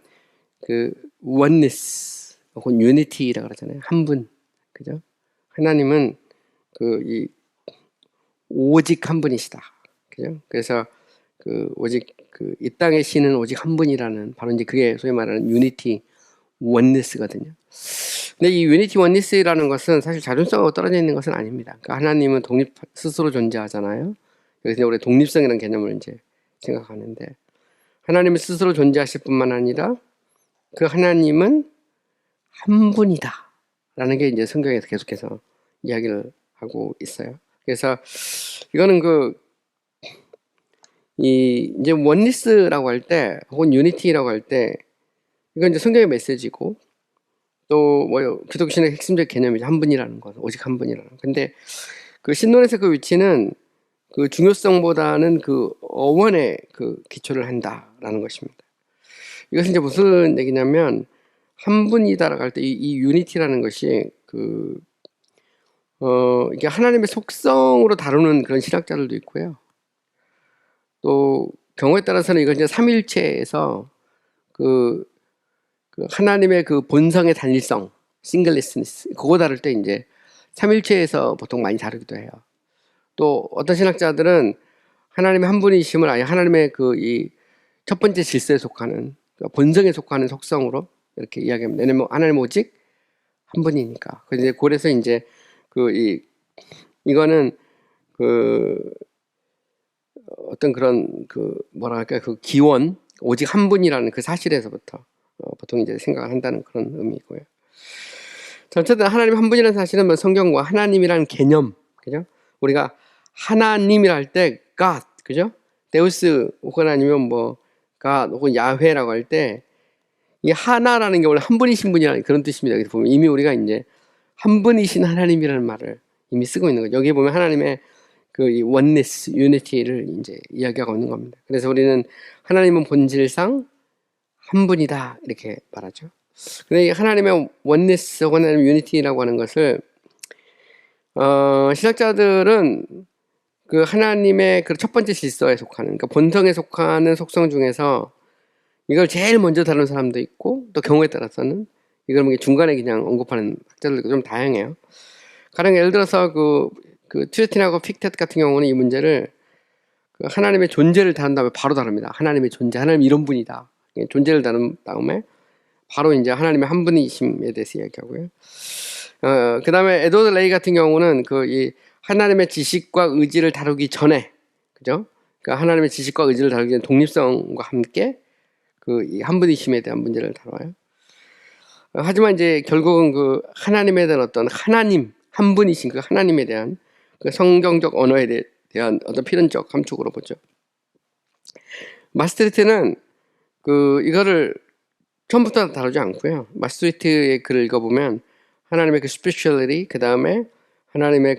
oneness 혹은 unity라고 그러잖아요. 한 분, 그죠? 하나님은 이 오직 한 분이시다, 그죠? 그래서 오직 이 땅의 신은 오직 한 분이라는 바로 이제 그게 소위 말하는 유니티 원니스거든요. 근데 이 유니티 원니스라는 것은 사실 자존성하고 떨어져 있는 것은 아닙니다. 그러니까 하나님은 독립 스스로 존재하잖아요. 그래서 우리 독립성이라는 개념을 이제 생각하는데 하나님은 스스로 존재하실 뿐만 아니라 그 하나님은 한 분이다라는 게 이제 성경에서 계속해서 이야기를 하고 있어요. 그래서 이거는 이제 원리스라고 할 때 혹은 유니티라고 할 때 이건 이제 성경의 메시지고 또 기독교 신의 핵심적 개념이죠. 한 분이라는 것, 오직 한 분이라는 것. 근데 신론에서 위치는 중요성보다는 어원에 기초를 한다라는 것입니다. 이것은 이제 무슨 얘기냐면 한 분이다라고 할 때 이 유니티라는 것이 이게 하나님의 속성으로 다루는 그런 신학자들도 있고요. 또 경우에 따라서는 이걸 이제 삼일체에서 하나님의 본성의 단일성, 싱글리스니스 그거 다룰 때 이제 삼일체에서 보통 많이 다루기도 해요. 또 어떤 신학자들은 하나님의 한 분이심을 아예 하나님의 이 첫 번째 질서에 속하는 본성에 속하는 속성으로 이렇게 이야기합니다. 왜냐면 하나님 오직 한 분이니까. 그래서 이제 이거는 어떤 그런 뭐랄까 기원 오직 한 분이라는 사실에서부터 보통 이제 생각을 한다는 그런 의미고요. 어쨌든 하나님 한 분이라는 사실은 뭐 성경과 하나님이라는 개념, 그죠? 우리가 하나님이라 할 때 God, 그죠? 데우스 혹은 아니면 뭐 God 혹은 야훼라고 할 때 이 하나라는 게 원래 한 분이신 분이라는 그런 뜻입니다. 그래서 보면 이미 우리가 이제 한 분이신 하나님이라는 말을 이미 쓰고 있는 거죠. 여기에 보면 하나님의 이 oneness, unity를 이제 이야기하고 있는 겁니다. 그래서 우리는 하나님은 본질상 한 분이다 이렇게 말하죠. 근데 하나님의 oneness, 하나님의 unity라고 하는 것을 신학자들은 하나님의 첫 번째 질서에 속하는, 그러니까 본성에 속하는 속성 중에서 이걸 제일 먼저 다루는 사람도 있고 또 경우에 따라서는 이걸 뭐 중간에 그냥 언급하는 학자들도 좀 다양해요. 가령 예를 들어서 튜레틴하고 픽텟 같은 경우는 이 문제를 하나님의 존재를 다룬 다음에 바로 다룹니다. 하나님의 존재, 하나님 이런 분이다. 존재를 다룬 다음에 바로 이제 하나님의 한 분이심에 대해서 이야기하고요. 그 다음에 에드워드 레이 같은 경우는 이 하나님의 지식과 의지를 다루기 전에, 그죠? 그러니까 하나님의 지식과 의지를 다루기 전에 독립성과 함께 이 한 분이심에 대한 문제를 다뤄요. 하지만 이제 결국은 하나님에 대한 어떤 하나님 한 분이신 하나님에 대한 성경적 언어에 대한 어떤 필연적 함축으로 보죠. 마스트리트는 이거를 처음부터 다루지 않고요. 마스트리트의 글을 읽어보면 하나님의 spirituality, 그 다음에 하나님의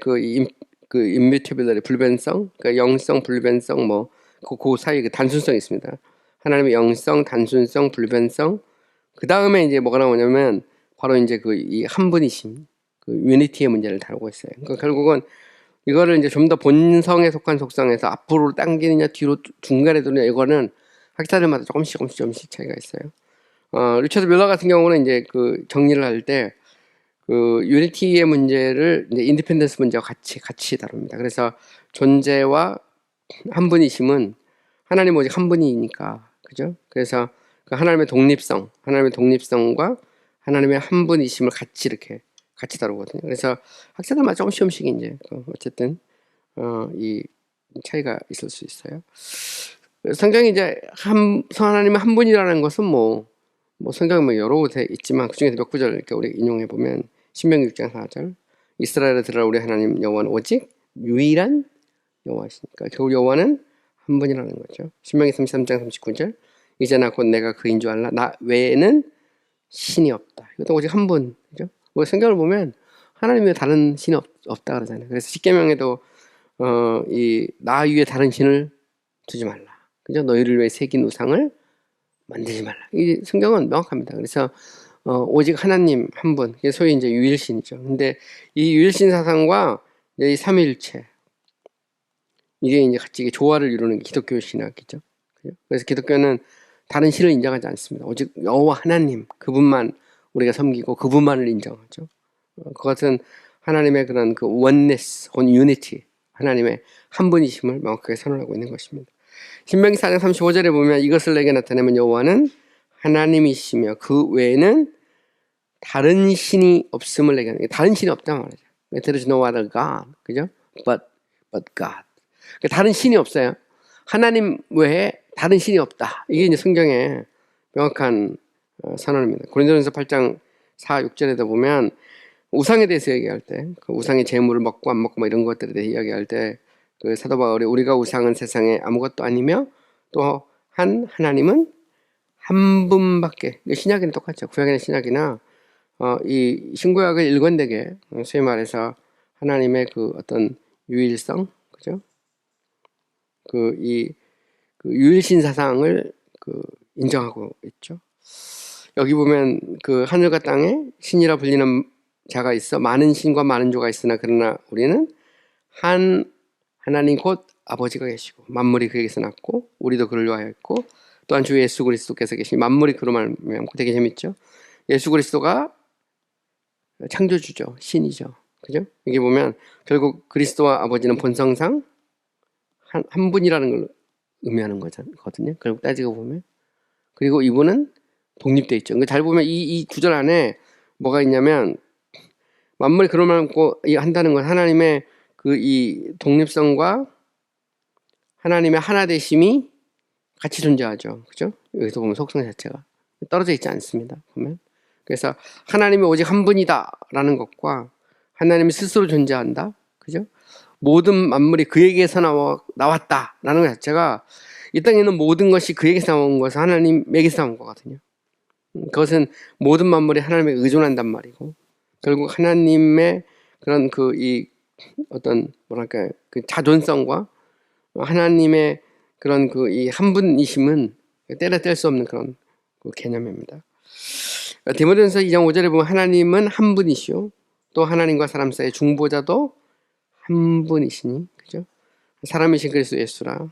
immutability, 불변성, 영성, 불변성, 그 사이에 단순성이 있습니다. 하나님의 영성, 단순성, 불변성. 그 다음에 이제 뭐가 나오냐면 바로 이제 이 한 분이심, 유니티의 문제를 다루고 있어요. 그러니까 결국은 이거를 이제 좀 더 본성에 속한 속성에서 앞으로 당기느냐 뒤로 중간에 두느냐 이거는 학자들마다 조금씩 차이가 있어요. 리처드 밀러 같은 경우는 이제 그 정리를 할 때 그 유니티의 문제를 이제 인디펜던스 문제와 같이 다룹니다. 그래서 존재와 한 분이심은 하나님 오직 한 분이니까, 그죠? 그래서 그 하나님의 독립성과 하나님의 한 분이심을 같이 다루거든요. 그래서 학생들마다 조금씩 이제 어쨌든 이 차이가 있을 수 있어요. 성경이 이제 하나님은 한 분이라는 것은 뭐 성경에 여러 곳에 있지만 그 중에서 몇 구절 이렇게 우리 인용해 보면 신명기 6장 4절 이스라엘에 들으라 우리 하나님 여호와는 오직 유일한 여호와시니까 결국 여호와는 한 분이라는 거죠. 신명기 33장 39절 이제 나 곧 내가 그인 줄 알라 나 외에는 신이 없다. 이것도 오직 한 분, 그죠? 뭐 성경을 보면 하나님 외에 다른 신이 없다 그러잖아요. 그래서 십계명에도 이 나 위에 다른 신을 두지 말라. 그죠? 너희를 위해 새긴 우상을 만들지 말라. 이 성경은 명확합니다. 그래서 오직 하나님 한 분, 소위 이제 유일신이죠. 근데 이 유일신 사상과 이 삼위일체 이게 이제 같이 조화를 이루는 기독교 신학이죠. 그래서 기독교는 다른 신을 인정하지 않습니다. 오직 여호와 하나님 그분만 우리가 섬기고 그분만을 인정하죠. 그것은 하나님의 그런 그 원네스 혹은 유니티 하나님의 한 분이심을 명확하게 선언하고 있는 것입니다. 신명기 4장 35절에 보면 이것을 내게 나타내면 여호와는 하나님이시며 그 외에는 다른 신이 없음을 내게 하는 다른 신이 없단 말이죠. There is no other God, 그죠? But God. 다른 신이 없어요. 하나님 외에 다른 신이 없다. 이게 이제 성경의 명확한 선언입니다. 고린도전서 8장 4, 6절에도 보면 우상에 대해서 얘기할 때, 그 우상의 제물을 먹고 안 먹고 뭐 이런 것들에 대해 이야기할 때, 그 사도 바울이 우리가 우상은 세상에 아무것도 아니며 또 하나님은 한 분밖에. 신약에는 똑같죠. 구약이나 신약이나 이 신구약을 일관되게 소위 말해서 하나님의 그 어떤 유일성, 그죠? 그 유일신 사상을 인정하고 있죠. 여기 보면 그 하늘과 땅에 신이라 불리는 자가 있어 많은 신과 많은 조가 있으나 그러나 우리는 한 하나님 곧 아버지가 계시고 만물이 그에게서 났고 우리도 그를 위하였고 또한 주 예수 그리스도께서 계시니 만물이 그로 말미암고 되게 재밌죠. 예수 그리스도가 창조주죠. 신이죠. 그죠? 여기 보면 결국 그리스도와 아버지는 본성상 한 분이라는 걸 의미하는 거거든요. 결국 따지고 보면. 그리고 이분은 독립되어 있죠. 잘 보면 이 구절 안에 뭐가 있냐면 만물이 그로 말미암고 한다는 건 하나님의 그 이 독립성과 하나님의 하나 되심이 같이 존재하죠. 그죠? 여기서 보면 속성 자체가 떨어져 있지 않습니다. 보면. 그래서 하나님이 오직 한 분이다라는 것과 하나님이 스스로 존재한다. 그죠? 모든 만물이 그에게서 나왔다라는 것 자체가 이 땅에 있는 모든 것이 그에게서 나온 것은 하나님에게서 나온 거거든요. 그것은 모든 만물이 하나님에 의존한단 말이고 결국 하나님의 그런 이 어떤 뭐랄까요 그 자존성과 하나님의 그런 이 한 분이심은 때려 뗄 수 없는 그런 개념입니다. 디모데전서 2장 5절에 보면 하나님은 한 분이시오 또 하나님과 사람 사이의 중보자도 한 분이시니 그죠? 사람이신 그리스도 예수라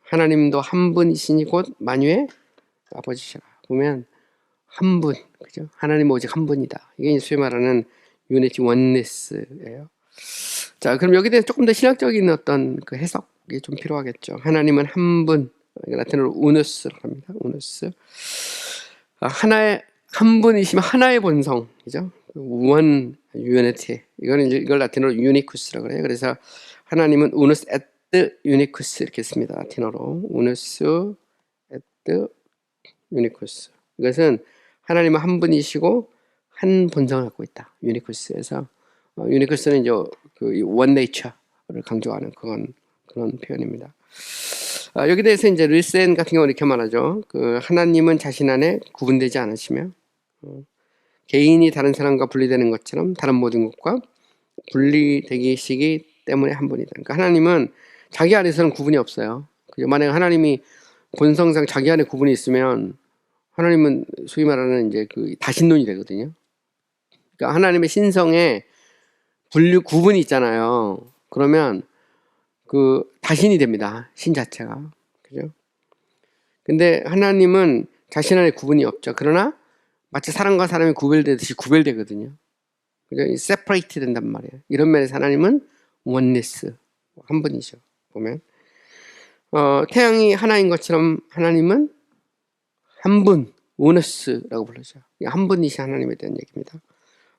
하나님도 한 분이시니 곧 만유의 아버지시라. 보면 한 분, 그죠? 하나님 오직 한 분이다. 이게 소위 말하는 유니티 원네스예요. 자, 그럼 여기에 대해서 조금 더 신학적인 어떤 그 해석이 좀 필요하겠죠. 하나님은 한 분, 라틴어로 우누스라고 합니다. 우누스. 하나의 한 분이시면 하나의 본성이죠. 원 유니티. 이걸 라틴어로 유니쿠스라고 그래요. 그래서 하나님은 우누스 에트 유니쿠스 이렇게 씁니다. 라틴어로 우누스 에트 유니쿠스. 이것은 하나님은 한 분이시고 한 본성을 갖고 있다. 유니쿠스에서 유니쿠스는 이제 그 원 네이처를 강조하는 그런 표현입니다. 여기 대해서 이제 르센 같은 경우는 이렇게 말하죠. 그 하나님은 자신 안에 구분되지 않으시며 개인이 다른 사람과 분리되는 것처럼 다른 모든 것과 분리되시기 때문에 한 분이다. 그러니까 하나님은 자기 안에서는 구분이 없어요. 만약 하나님이 본성상 자기 안에 구분이 있으면 하나님은 소위 말하는 이제 그 다신론이 되거든요. 그러니까 하나님의 신성에 구분이 있잖아요. 그러면 그 다신이 됩니다. 신 자체가. 그죠? 근데 하나님은 자신 안에 구분이 없죠. 그러나 마치 사람과 사람이 구별되듯이 구별되거든요. 그죠? 세퍼레이트 된단 말이에요. 이런 면에서 하나님은 원네스, 한 분이죠. 보면 태양이 하나인 것처럼 하나님은 한 분, 오너스라고 부르죠. 한 분이신 하나님에 대한 얘기입니다.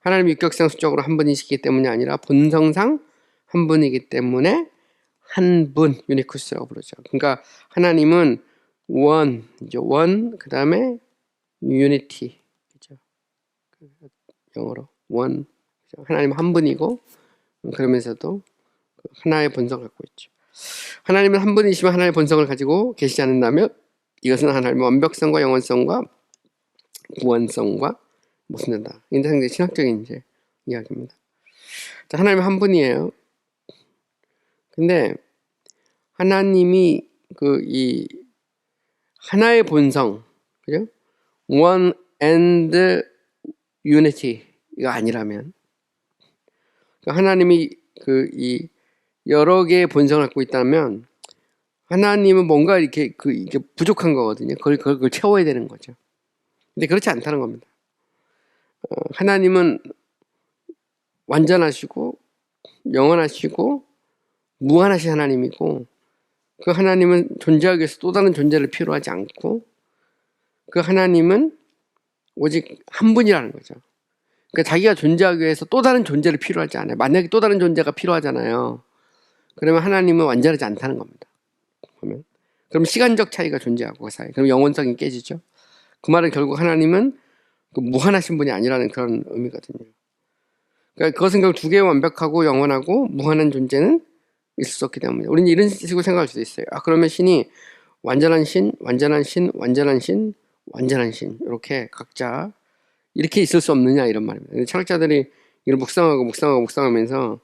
하나님이 육격상 수적으로 한 분이시기 때문이 아니라 본성상 한 분이기 때문에 한 분, 유니쿠스라고 부르죠. 그러니까 하나님은 원, 그 다음에 유니티, 그죠? 영어로 원, 하나님 한 분이고 그러면서도 하나의 본성을 갖고 있죠. 하나님은 한 분이시면 하나의 본성을 가지고 계시지 않는다면 이것은 하나님의 완벽성과 영원성과 무한성과 모순된다. 이게 상당히 신학적인 이제 이야기입니다. 자, 하나님은 한 분이에요. 근데 하나님이 이 하나의 본성, 그죠? One and unity가 아니라면, 하나님이 이 여러 개의 본성을 갖고 있다면 하나님은 뭔가 이렇게 이게 부족한 거거든요. 그걸 채워야 되는 거죠. 근데 그렇지 않다는 겁니다. 하나님은 완전하시고 영원하시고 무한하신 하나님이고, 그 하나님은 존재하기 위해서 또 다른 존재를 필요하지 않고, 그 하나님은 오직 한 분이라는 거죠. 그러니까 자기가 존재하기 위해서 또 다른 존재를 필요하지 않아요. 만약에 또 다른 존재가 필요하잖아요. 그러면 하나님은 완전하지 않다는 겁니다. 보면. 그럼 시간적 차이가 존재하고 그 사이. 그럼 영원성이 깨지죠. 그 말은 결국 하나님은 무한하신 분이 아니라는 그런 의미거든요. 그러니까 그것은 결국 두 개의 완벽하고 영원하고 무한한 존재는 있을 수 없기 때문에 우리는 이런 식으로 생각할 수도 있어요. 그러면 신이 완전한 신, 완전한 신, 완전한 신, 완전한 신, 이렇게 각자 이렇게 있을 수 없느냐, 이런 말입니다. 철학자들이 이걸 묵상하면서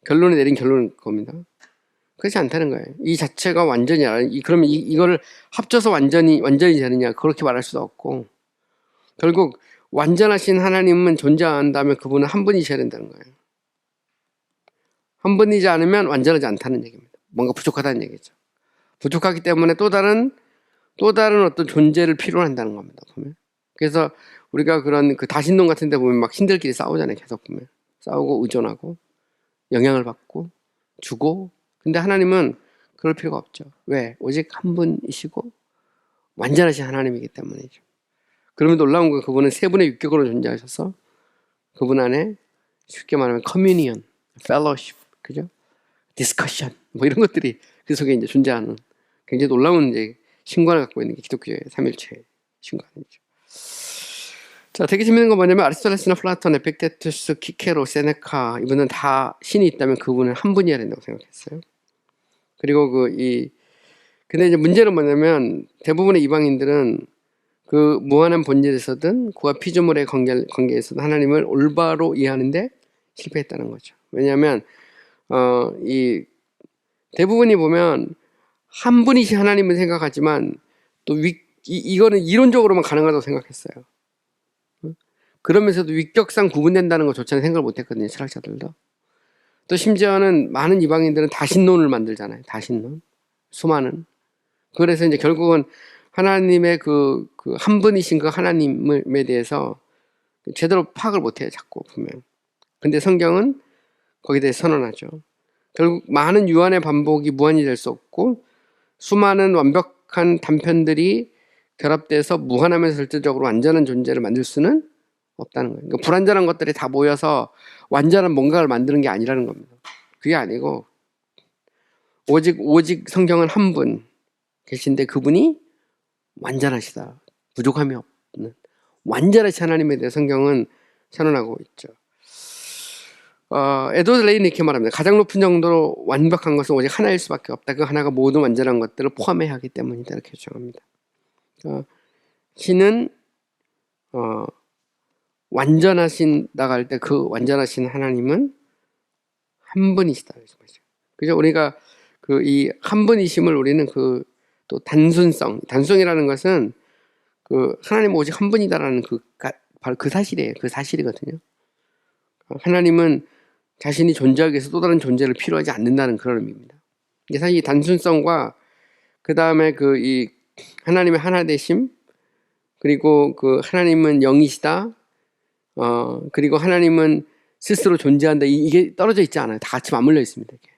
결론을 내린 결론은 겁니다. 그렇지 않다는 거예요. 이 자체가 완전히 그러면 이거를 합쳐서 완전히 되느냐, 그렇게 말할 수도 없고, 결국 완전하신 하나님은 존재한다면 그분은 한 분이셔야 된다는 거예요. 한 분이지 않으면 완전하지 않다는 얘기입니다. 뭔가 부족하다는 얘기죠. 부족하기 때문에 또 다른 어떤 존재를 필요로 한다는 겁니다. 보면. 그래서 우리가 그런 다신론 같은 데 보면 막 신들끼리 싸우잖아요. 계속 보면. 싸우고 의존하고 영향을 받고 주고. 근데 하나님은 그럴 필요가 없죠. 왜? 오직 한 분이시고 완전하신 하나님이기 때문이죠. 그러면 놀라운 건 그분은 세 분의 육격으로 존재하셔서 그분 안에 쉽게 말하면 커뮤니언, 펠로십, 그죠? 디스커션, 뭐 이런 것들이 그 속에 이제 존재하는 굉장히 놀라운 이제 신관을 갖고 있는 게 기독교의 삼일체 신관이죠. 자, 되게 재밌는 건 뭐냐면 아리스토텔레스나 플라톤, 에픽테투스, 키케로, 세네카, 이분은 다 신이 있다면 그분은 한 분이어야 된다고 생각했어요. 그리고 근데 이제 문제는 뭐냐면 대부분의 이방인들은 그 무한한 본질에서든 그와 피조물의 관계에서든 하나님을 올바로 이해하는데 실패했다는 거죠. 왜냐하면 이 대부분이 보면 한 분이신 하나님을 생각하지만 또 이거는 이론적으로만 가능하다고 생각했어요. 그러면서도 위격상 구분된다는 것조차는 생각을 못했거든요. 철학자들도. 또 심지어는 많은 이방인들은 다신론을 만들잖아요. 다신론, 수많은. 그래서 이제 결국은 하나님의 한 분이신 그 하나님에 대해서 제대로 파악을 못해요. 자꾸 보면. 근데 성경은 거기에 대해 선언하죠. 결국 많은 유한의 반복이 무한이 될 수 없고 수많은 완벽한 단편들이 결합돼서 무한하면서 절대적으로 완전한 존재를 만들 수는 없다는 거예요. 그러니까 불완전한 것들이 다 모여서 완전한 뭔가를 만드는 게 아니라는 겁니다. 그게 아니고 오직 성경은 한 분 계신데 그분이 완전하시다. 부족함이 없는 완전하신 하나님에 대해 성경은 선언하고 있죠. 에드워드 레이는 이렇게 말합니다. 가장 높은 정도로 완벽한 것은 오직 하나일 수밖에 없다. 그 하나가 모든 완전한 것들을 포함해야 하기 때문이다. 이렇게 주장합니다. 신은 완전하신다고 할 때 그 완전하신 하나님은 한 분이시다. 그죠? 우리가 이 한 분이심을 우리는 또 단순성이라는 것은 하나님은 오직 한 분이다라는 바로 그 사실이에요. 그 사실이거든요. 하나님은 자신이 존재하기 위해서 또 다른 존재를 필요하지 않는다는 그런 의미입니다. 이게 사실 이 단순성과 그 다음에 이 하나님의 하나되심, 그리고 그 하나님은 영이시다. 그리고 하나님은 스스로 존재한다. 이게 떨어져 있지 않아요. 다 같이 맞물려 있습니다. 이게.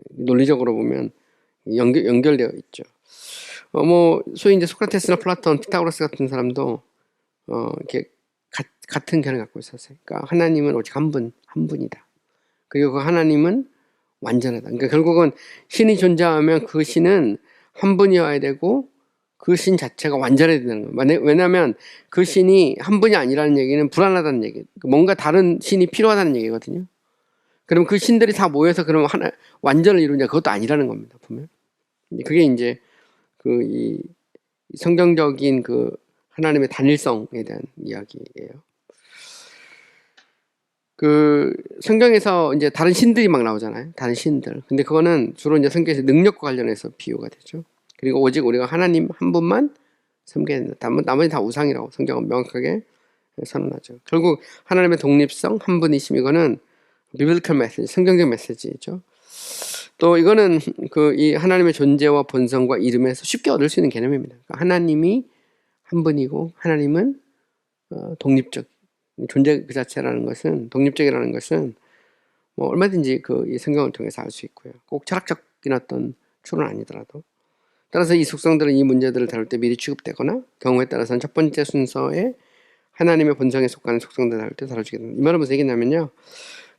논리적으로 보면 연결되어 있죠. 뭐 소위 이제 소크라테스나 플라톤, 피타고라스 같은 사람도 이렇게 같은 견해를 갖고 있었어요. 그러니까 하나님은 오직 한 분이다. 그리고 그 하나님은 완전하다. 그러니까 결국은 신이 존재하면 그 신은 한 분이어야 되고 그 신 자체가 완전해야 되는 거예요. 왜냐하면 그 신이 한 분이 아니라는 얘기는 불안하다는 얘기, 뭔가 다른 신이 필요하다는 얘기거든요. 그럼 그 신들이 다 모여서 그러면 하나 완전을 이루냐, 그것도 아니라는 겁니다. 보면 그게 이제 그 이 성경적인 그 하나님의 단일성에 대한 이야기예요. 그 성경에서 이제 다른 신들이 막 나오잖아요. 다른 신들. 근데 그거는 주로 이제 성경에서 능력과 관련해서 비유가 되죠. 그리고 오직 우리가 하나님 한 분만 섬겨야 된다. 나머지 다 우상이라고 성경은 명확하게 선언하죠. 결국 하나님의 독립성, 한 분이심, 이거는 비블리컬 메시지, 성경적 메시지죠. 또 이거는 그 이 하나님의 존재와 본성과 이름에서 쉽게 얻을 수 있는 개념입니다. 그러니까 하나님이 한 분이고 하나님은 독립적, 존재 그 자체라는 것은, 독립적이라는 것은 뭐 얼마든지 그 이 성경을 통해서 알 수 있고요. 꼭 철학적인 어떤 추론 아니더라도. 따라서 이 속성들은 이 문제들을 다룰 때 미리 취급되거나 경우에 따라서는 첫 번째 순서에 하나님의 본성에 속하는 속성들을 다룰 때 다뤄지게 됩니다. 이 말은 무슨 얘기냐면요,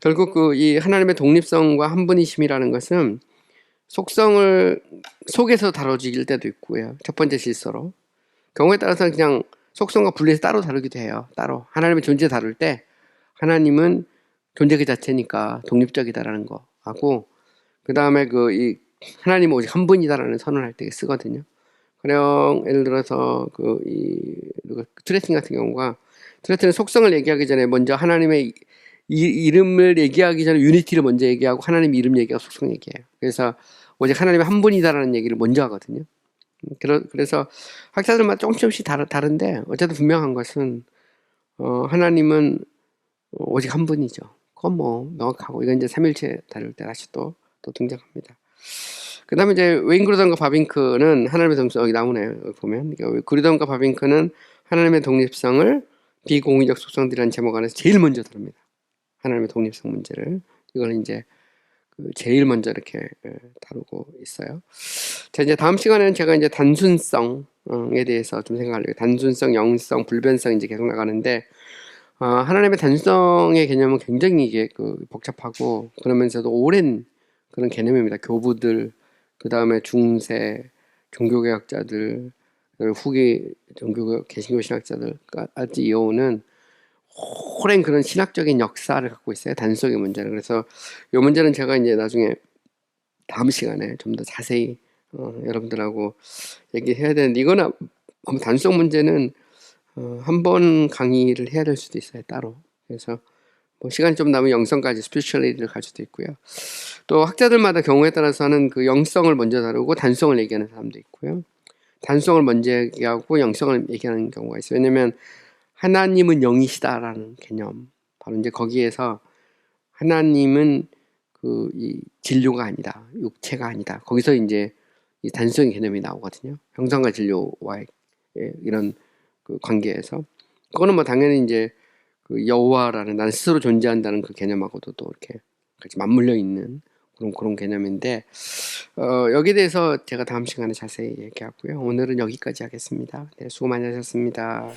결국 그 이 하나님의 독립성과 한 분이심이라는 것은 속성을 속에서 다뤄질 때도 있고요. 첫 번째 질서로. 경우에 따라서는 그냥 속성과 분리해서 따로 다루기도 해요. 따로 하나님의 존재 다룰 때 하나님은 존재 그 자체니까 독립적이다라는 거 하고, 그 다음에 그 이 하나님은 오직 한 분이다라는 선언을 할 때 쓰거든요. 그냥 예를 들어서 그 이 트레틴 같은 경우가, 트레틴은 속성을 얘기하기 전에 먼저 하나님의 이름을 얘기하기 전에 유니티를 먼저 얘기하고 하나님 이름 얘기하고 속성 얘기해요. 그래서 오직 하나님이 한 분이다라는 얘기를 먼저 하거든요. 그래서 학자들마다 조금씩 다른데 어쨌든 분명한 것은 하나님은 오직 한 분이죠. 그건 뭐 명확하고, 이건 이제 삼일체 다룰 때 다시 또 등장합니다. 그 다음에 이제 웨인 그루던과 바빙크는 하나님의 독립성, 여기 나오네요. 여기 보면 그루던과 바빙크는 하나님의 독립성을 비공의적 속성들이라는 제목 안에서 제일 먼저 다룹니다. 하나님의 독립성 문제를. 이걸 이제 제일 먼저 이렇게 다루고 있어요. 자, 이제 다음 시간에는 제가 이제 단순성에 대해서 좀 생각하려고요. 단순성, 영성, 불변성 이제 계속 나가는데, 하나님의 단순성의 개념은 굉장히 이게 복잡하고 그러면서도 오랜 그런 개념입니다. 교부들, 그 다음에 중세 종교개혁자들, 후기 개신교 신학자들까지 이어오는 오랜 그런 신학적인 역사를 갖고 있어요. 단순성의 문제는. 그래서 이 문제는 제가 이제 나중에 다음 시간에 좀 더 자세히 여러분들하고 얘기해야 되는데, 이거는 단순성 문제는 한 번 강의를 해야 될 수도 있어요, 따로. 그래서 뭐 시간이 좀 남으면 영성까지 스피리추얼리티를 갈 수도 있고요. 또 학자들마다 경우에 따라서는 그 영성을 먼저 다루고 단성을 얘기하는 사람도 있고요. 단성을 먼저 얘기하고 영성을 얘기하는 경우가 있어요. 왜냐면 하나님은 영이시다라는 개념, 바로 이제 거기에서 하나님은 이 진료가 아니다, 육체가 아니다, 거기서 이제 이 단성의 개념이 나오거든요. 형상과 진료와의 이런 그 관계에서. 그거는 뭐 당연히 이제 그 여호와라는, 나는 스스로 존재한다는 그 개념하고도 또 이렇게 같이 맞물려 있는 그런 개념인데, 여기에 대해서 제가 다음 시간에 자세히 얘기하고요. 오늘은 여기까지 하겠습니다. 네, 수고 많이 하셨습니다.